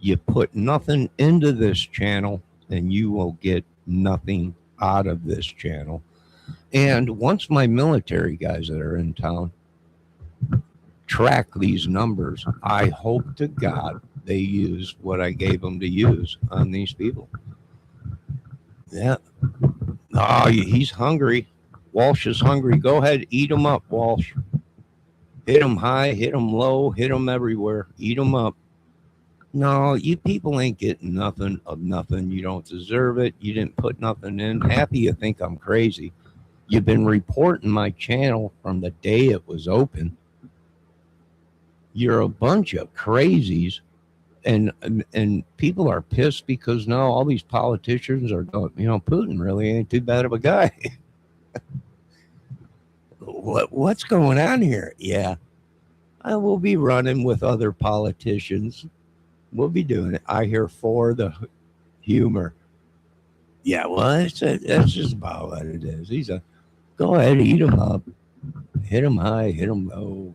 You put nothing into this channel and you will get nothing out of this channel. And once my military guys that are in town track these numbers, I hope to God they use what I gave them to use on these people. Yeah. Oh, he's hungry. Walsh is hungry. Go ahead, eat him up, Walsh. Hit him high, hit him low, hit him everywhere. Eat him up. No, you people ain't getting nothing of nothing. You don't deserve it. You didn't put nothing in. Happy you think I'm crazy. You've been reporting my channel from the day it was open. You're a bunch of crazies. And people are pissed because now all these politicians are going, Putin really ain't too bad of a guy. What's going on here? Yeah. I will be running with other politicians. We'll be doing it. I hear for the humor. Yeah, well, that's just about what it is. Go ahead, eat him up. Hit him high, hit him low.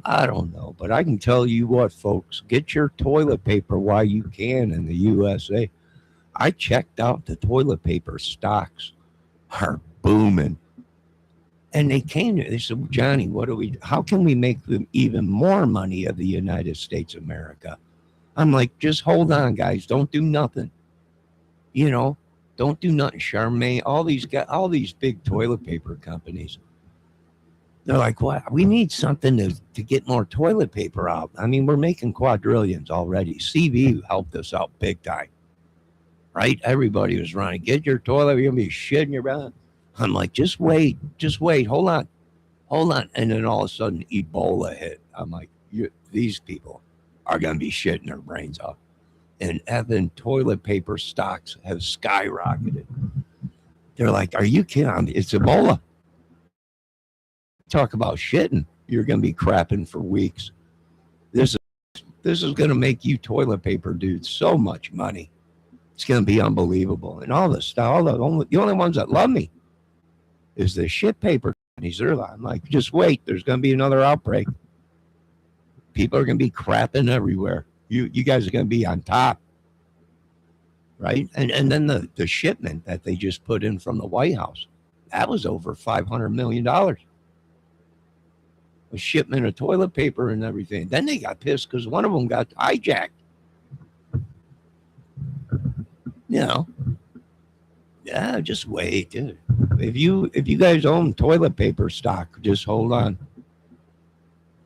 I don't know, but I can tell you what, folks, get your toilet paper while you can in the USA. I checked out the toilet paper stocks are booming. And they said, Johnny, how can we make them even more money of the United States of America? I'm like, just hold on, guys. Don't do nothing. Don't do nothing. Charmaine, all these big toilet paper companies. They're like, what? We need something to get more toilet paper out. I mean, we're making quadrillions already. CV helped us out big time. Right? Everybody was running. Get your toilet. You're going to be shitting your mouth. I'm like, just wait. Hold on. And then all of a sudden, Ebola hit. I'm like, these people are going to be shitting their brains out. And Evan, toilet paper stocks have skyrocketed. They're like, are you kidding? It's Ebola. Talk about shitting. You're going to be crapping for weeks. This is going to make you toilet paper dudes so much money. It's going to be unbelievable. And all this stuff, the only ones that love me is the shit paper companies. I'm like, just wait. There's going to be another outbreak. People are going to be crapping everywhere. You guys are going to be on top. Right? And then the shipment that they just put in from the White House, that was over $500 million. A shipment of toilet paper and everything. Then they got pissed because one of them got hijacked. Yeah, just wait. Dude. If you guys own toilet paper stock, just hold on.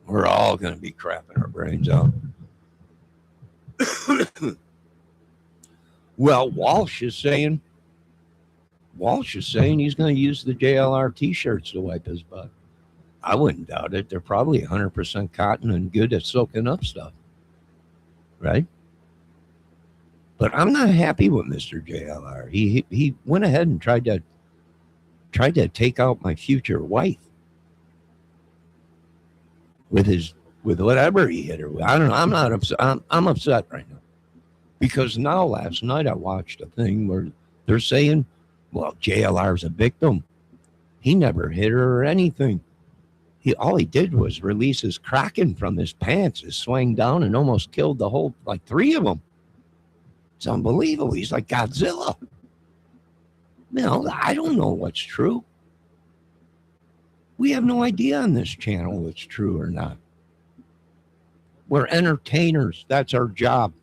We're all going to be crapping our brains out. Well, Walsh is saying he's going to use the JLR T-shirts to wipe his butt. I wouldn't doubt it. They're probably 100% cotton and good at soaking up stuff. Right? But I'm not happy with Mr. JLR. He went ahead and tried to take out my future wife with whatever he hit her with. I don't know. I'm not upset. I'm upset right now because now last night I watched a thing where they're saying, well, JLR's a victim. He never hit her or anything. All he did was release his kraken from his pants, his swang down, and almost killed the whole, like 3 of them. It's unbelievable. He's like Godzilla. I don't know what's true. We have no idea on this channel what's true or not. We're entertainers. That's our job.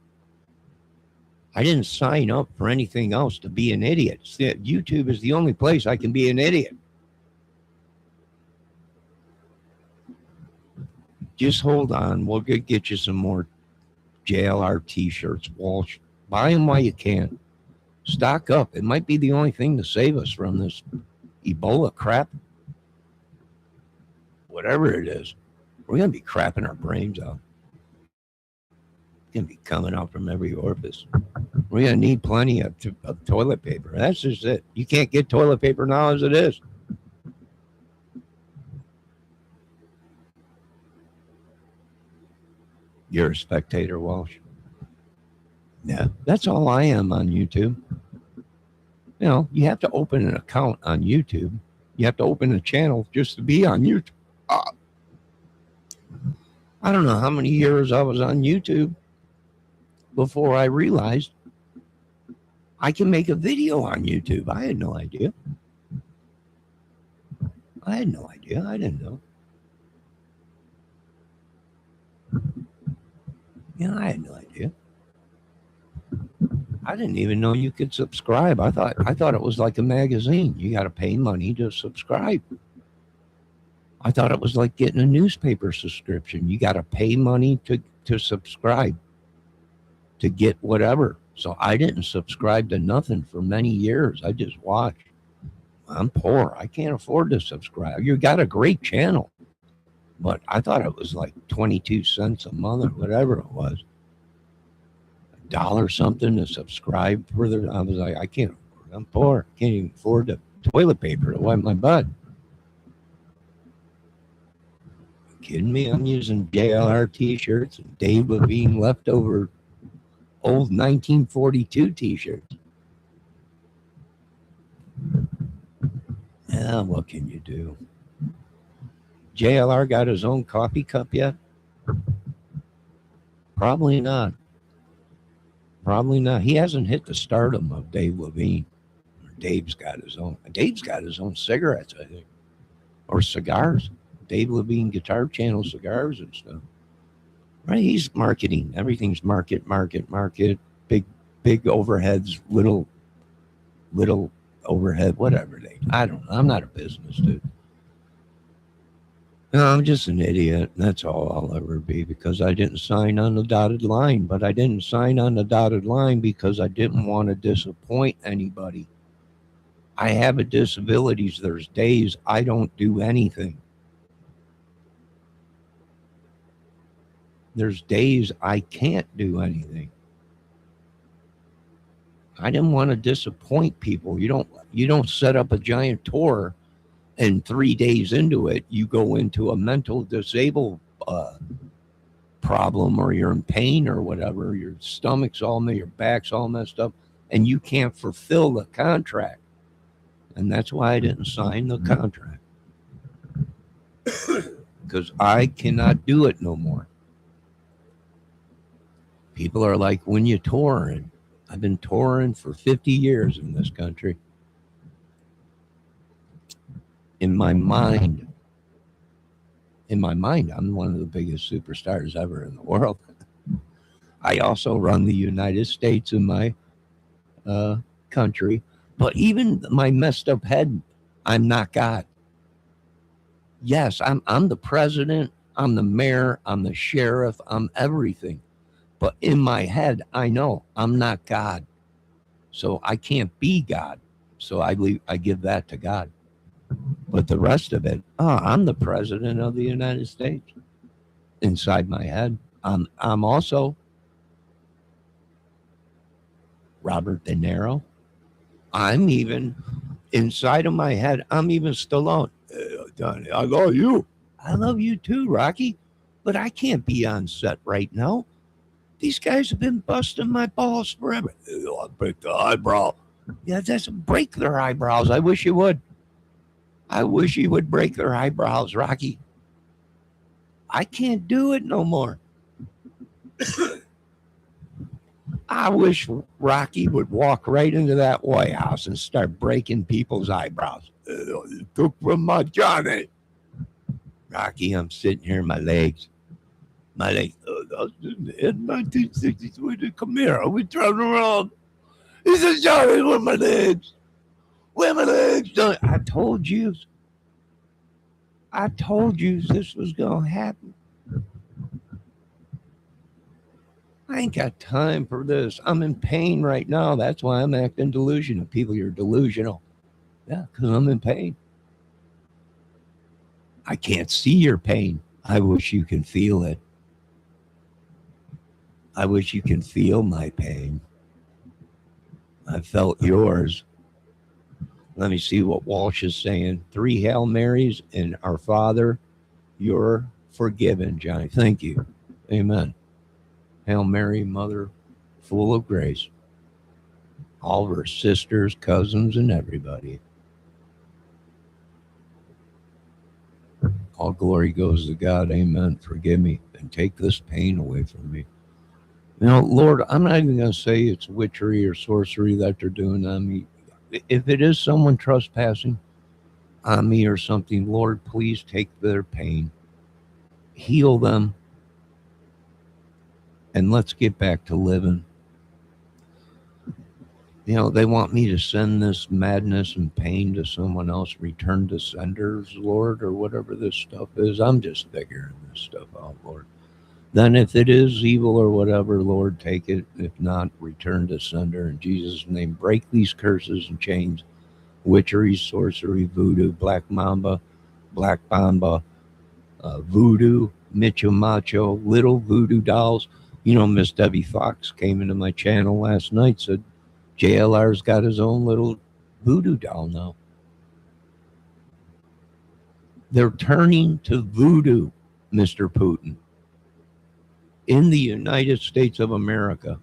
I didn't sign up for anything else to be an idiot. YouTube is the only place I can be an idiot. Just hold on. We'll get you some more JLR T-shirts, Walsh. Buy them while you can. Stock up. It might be the only thing to save us from this Ebola crap. Whatever it is, we're going to be crapping our brains out. It's going to be coming out from every orifice. We're going to need plenty of toilet paper. That's just it. You can't get toilet paper now as it is. You're a spectator, Walsh. Yeah, that's all I am on YouTube. You have to open an account on YouTube. You have to open a channel just to be on YouTube. I don't know how many years I was on YouTube, before I realized I can make a video on YouTube. I had no idea. I didn't know. Yeah, I had no idea. I didn't even know you could subscribe. I thought it was like a magazine. You got to pay money to subscribe. I thought it was like getting a newspaper subscription. You got to pay money to subscribe to get whatever. So I didn't subscribe to nothing for many years. I just watched. I'm poor. I can't afford to subscribe. You got a great channel. But I thought it was like 22 cents a month or whatever it was. $1 something to subscribe for the. I was like, I can't afford it. I'm poor. I can't even afford the toilet paper to wipe my butt. Kidding me? I'm using JLR t-shirts and Dave Levine leftover old 1942 t-shirts. Yeah, what can you do? JLR got his own coffee cup yet? Probably not. Probably not. He hasn't hit the stardom of Dave Levine. Dave's got his own. Dave's got his own cigarettes, I think, or cigars. Dave Levine Guitar Channel cigars and stuff. Right? He's marketing. Everything's market. Big overheads, little overhead, whatever I don't know. I'm not a business dude. No, I'm just an idiot. That's all I'll ever be because I didn't sign on the dotted line. But I didn't sign on the dotted line because I didn't want to disappoint anybody. I have a disability. There's days I don't do anything. There's days I can't do anything. I didn't want to disappoint people. You don't set up a giant tour and 3 days into it, you go into a mental disabled problem or you're in pain or whatever. Your stomach's your back's all messed up and you can't fulfill the contract. And that's why I didn't sign the contract. Because I cannot do it no more. People are like, when you touring? I've been touring for 50 years in this country. In my mind, I'm one of the biggest superstars ever in the world. I also run the United States in my country. But even my messed up head, I'm not God. Yes, I'm the president, I'm the mayor, I'm the sheriff, I'm everything. But in my head, I know I'm not God. So I can't be God. So I give that to God. But the rest of it, I'm the president of the United States. Inside my head, I'm also Robert De Niro. I'm even inside of my head. I'm even Stallone. Donnie, I love you. I love you too, Rocky. But I can't be on set right now. These guys have been busting my balls forever. I'll break the eyebrow. Yeah, break their eyebrows. I wish you would. I wish you would break their eyebrows, Rocky. I can't do it no more. I wish Rocky would walk right into that White House and start breaking people's eyebrows. You took from my Johnny. Rocky, I'm sitting here, my legs. In 1960s with the Camaro, we drove around. He said, Johnny, where my legs? Where my legs? I told you this was going to happen. I ain't got time for this. I'm in pain right now. That's why I'm acting delusional. People, you're delusional. Yeah, because I'm in pain. I can't see your pain. I wish you can feel it. I wish you can feel my pain. I felt yours. Let me see what Walsh is saying. 3 Hail Marys and our Father, you're forgiven, Johnny. Thank you. Amen. Hail Mary, Mother, full of grace. All of her sisters, cousins, and everybody. All glory goes to God. Amen. Forgive me and take this pain away from me. Lord, I'm not even going to say it's witchery or sorcery that they're doing on me. If it is someone trespassing on me or something, Lord, please take their pain, heal them, and let's get back to living. They want me to send this madness and pain to someone else, return to senders, Lord, or whatever this stuff is. I'm just figuring this stuff out, Lord. Then if it is evil or whatever, Lord, take it. If not, return to sender. In Jesus' name, break these curses and chains. Witchery, sorcery, voodoo, black mamba, black bamba, voodoo, Micho Macho, little voodoo dolls. Miss Debbie Fox came into my channel last night, said JLR's got his own little voodoo doll now. They're turning to voodoo, Mr. Putin. In the United States of America,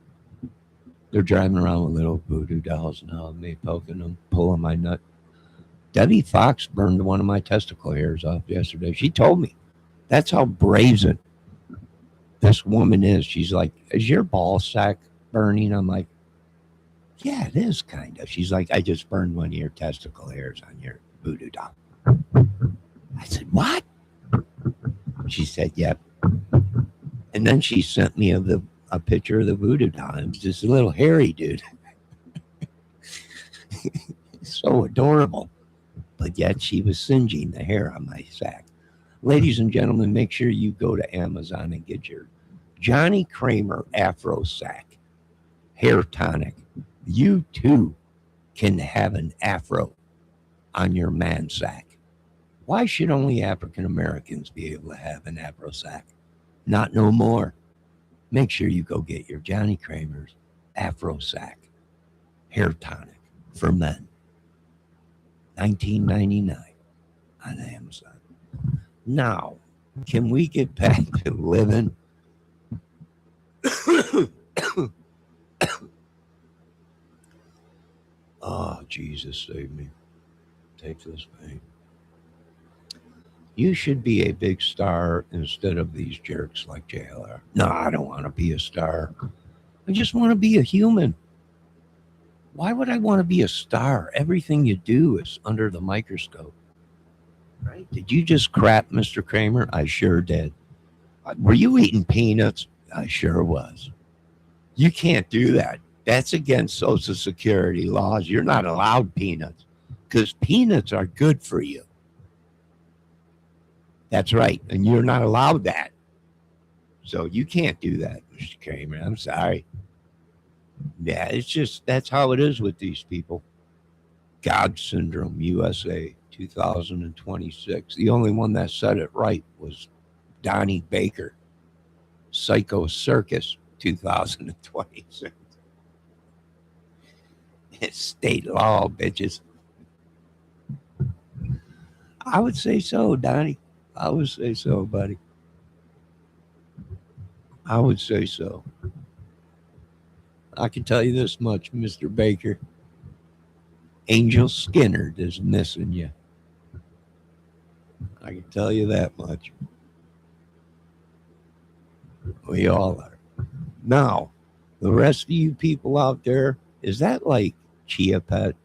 they're driving around with little voodoo dolls now, me poking them, pulling my nut. Debbie Fox burned one of my testicle hairs off yesterday. She told me that's how brazen this woman is. She's like, is your ball sack burning? I'm like, yeah, it is kind of. She's like, I just burned one of your testicle hairs on your voodoo doll. I said, what? She said, yep. And then she sent me a picture of the voodoo doll. It was just a little hairy dude. So adorable. But yet she was singeing the hair on my sack. Ladies and gentlemen, make sure you go to Amazon and get your Johnny Kramer Afro Sack hair tonic. You too can have an afro on your man sack. Why should only African Americans be able to have an afro sack? Not no more. Make sure you go get your Johnny Kramer's Afro Sack hair tonic for men. $19.99 on Amazon. Now, can we get back to living? Oh, Jesus, save me. Take this pain. You should be a big star instead of these jerks like JLR. No, I don't want to be a star. I just want to be a human. Why would I want to be a star? Everything you do is under the microscope. Right? Did you just crap, Mr. Kramer? I sure did. Were you eating peanuts? I sure was. You can't do that. That's against Social Security laws. You're not allowed peanuts because peanuts are good for you. That's right. And you're not allowed that. So you can't do that, Mr. Kramer. I'm sorry. Yeah, it's just, that's how it is with these people. God Syndrome USA 2026. The only one that said it right was Donnie Baker. Psycho Circus 2026. It's state law, bitches. I would say so, Donnie. I would say so, buddy. I would say so. I can tell you this much, Mr. Baker. Angel Skinner is missing you. I can tell you that much. We all are. Now, the rest of you people out there, is that like chia pet?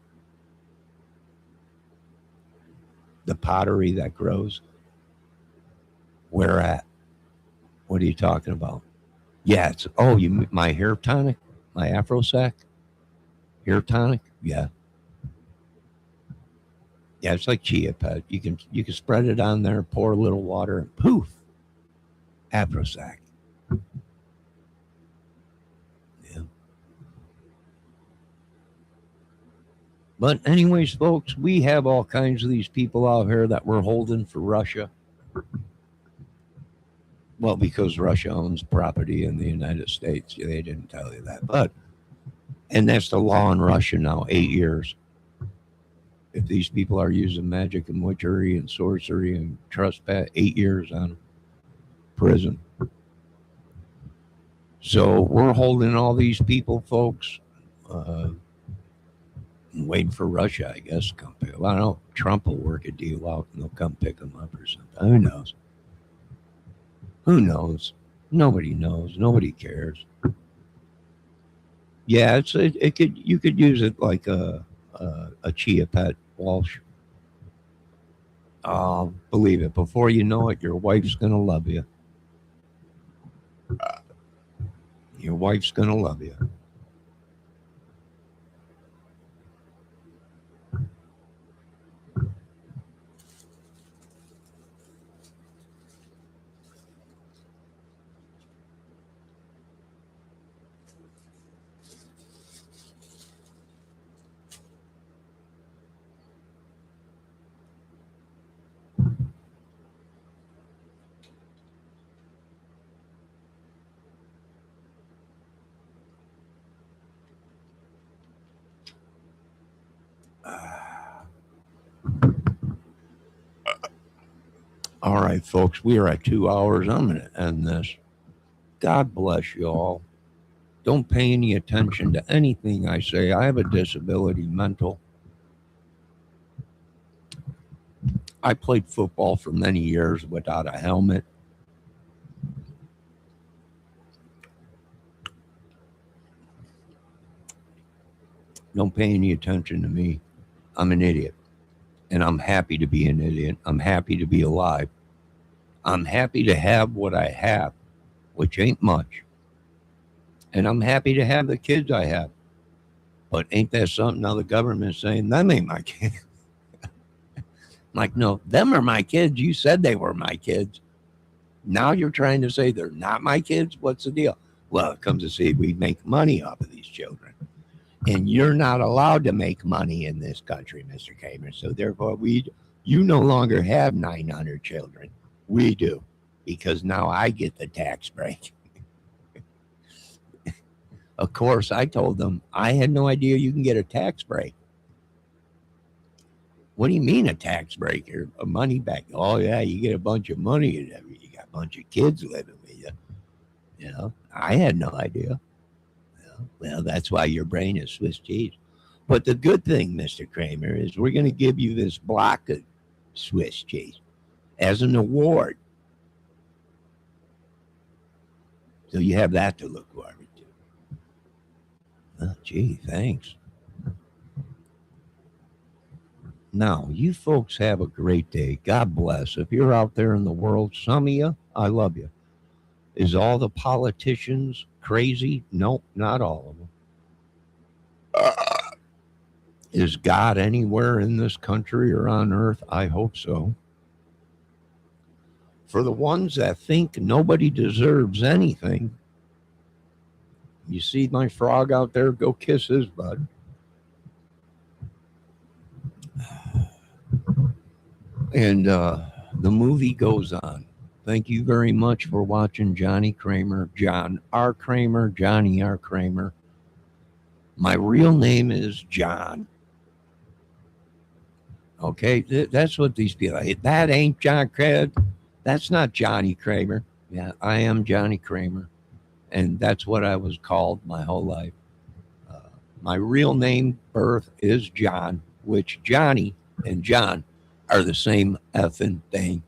The pottery that grows? Where at? What are you talking about? Yeah, it's, oh, my hair tonic? My Afro Sack? Hair tonic? Yeah. Yeah, it's like chia pet. You can spread it on there, pour a little water, and poof, Afro Sack. Yeah. But anyways, folks, we have all kinds of these people out here that we're holding for Russia. Well, because Russia owns property in the United States. Yeah, they didn't tell you that. And that's the law in Russia now, 8 years. If these people are using magic and witchery and sorcery and trespass, 8 years on prison. So we're holding all these people, folks, waiting for Russia, I guess, to come pick them. I don't know. Trump will work a deal out and they'll come pick them up or something. Who knows? Who knows? Nobody knows. Nobody cares. Yeah, it could, you could use it like a chia pet, Walsh. Believe it. Before you know it, your wife's gonna love you. Your wife's gonna love you. All right, folks, we are at 2 hours. I'm going to end this. God bless you all. Don't pay any attention to anything I say. I have a disability, mental. I played football for many years without a helmet. Don't pay any attention to me. I'm an idiot. And I'm happy to be an idiot. I'm happy to be alive. I'm happy to have what I have, which ain't much. And I'm happy to have the kids I have. But ain't that something now the government's saying, them ain't my kids? Like, no, them are my kids. You said they were my kids. Now you're trying to say they're not my kids? What's the deal? Well, it comes to see we make money off of these children. And you're not allowed to make money in this country, Mr. Kramer. So therefore, you no longer have 900 children. We do, because now I get the tax break. Of course, I told them I had no idea you can get a tax break. What do you mean a tax break or a money back? Oh yeah, you get a bunch of money. You got a bunch of kids living with you. You know, I had no idea. Well, that's why your brain is Swiss cheese. But the good thing, Mr. Kramer, is we're going to give you this block of Swiss cheese as an award. So you have that to look forward to. Oh, gee, thanks. Now, you folks have a great day. God bless. If you're out there in the world, some of you, I love you. Is all the politicians crazy? Nope, not all of them. Is God anywhere in this country or on earth? I hope so. For the ones that think nobody deserves anything, you see my frog out there? Go kiss his bud. And the movie goes on. Thank you very much for watching Johnny Kramer, John R. Kramer, Johnny R. Kramer. My real name is John. Okay, that's what these people, that ain't John Kramer. That's not Johnny Kramer. Yeah, I am Johnny Kramer. And that's what I was called my whole life. My real name, birth, is John, which Johnny and John are the same effing thing.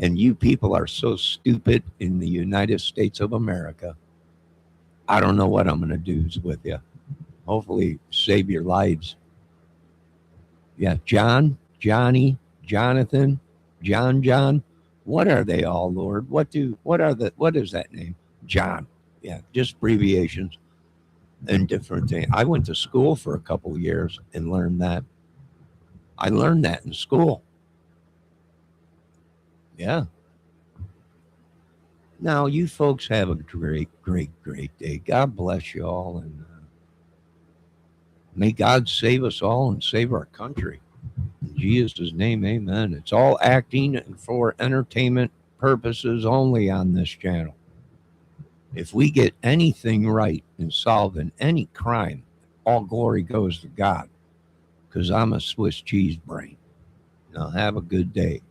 And you people are so stupid in the United States of America. I don't know what I'm going to do with you. Hopefully save your lives. Yeah, John, Johnny, Jonathan, John. What are they all, Lord? What is that name? John. Yeah, just abbreviations and different things. I went to school for a couple of years and learned that. I learned that in school. Yeah. Now, you folks have a great day. God bless you all. And may God save us all and save our country. In Jesus' name, amen. It's all acting for entertainment purposes only on this channel. If we get anything right in solving any crime, all glory goes to God, because I'm a Swiss cheese brain. Now, have a good day.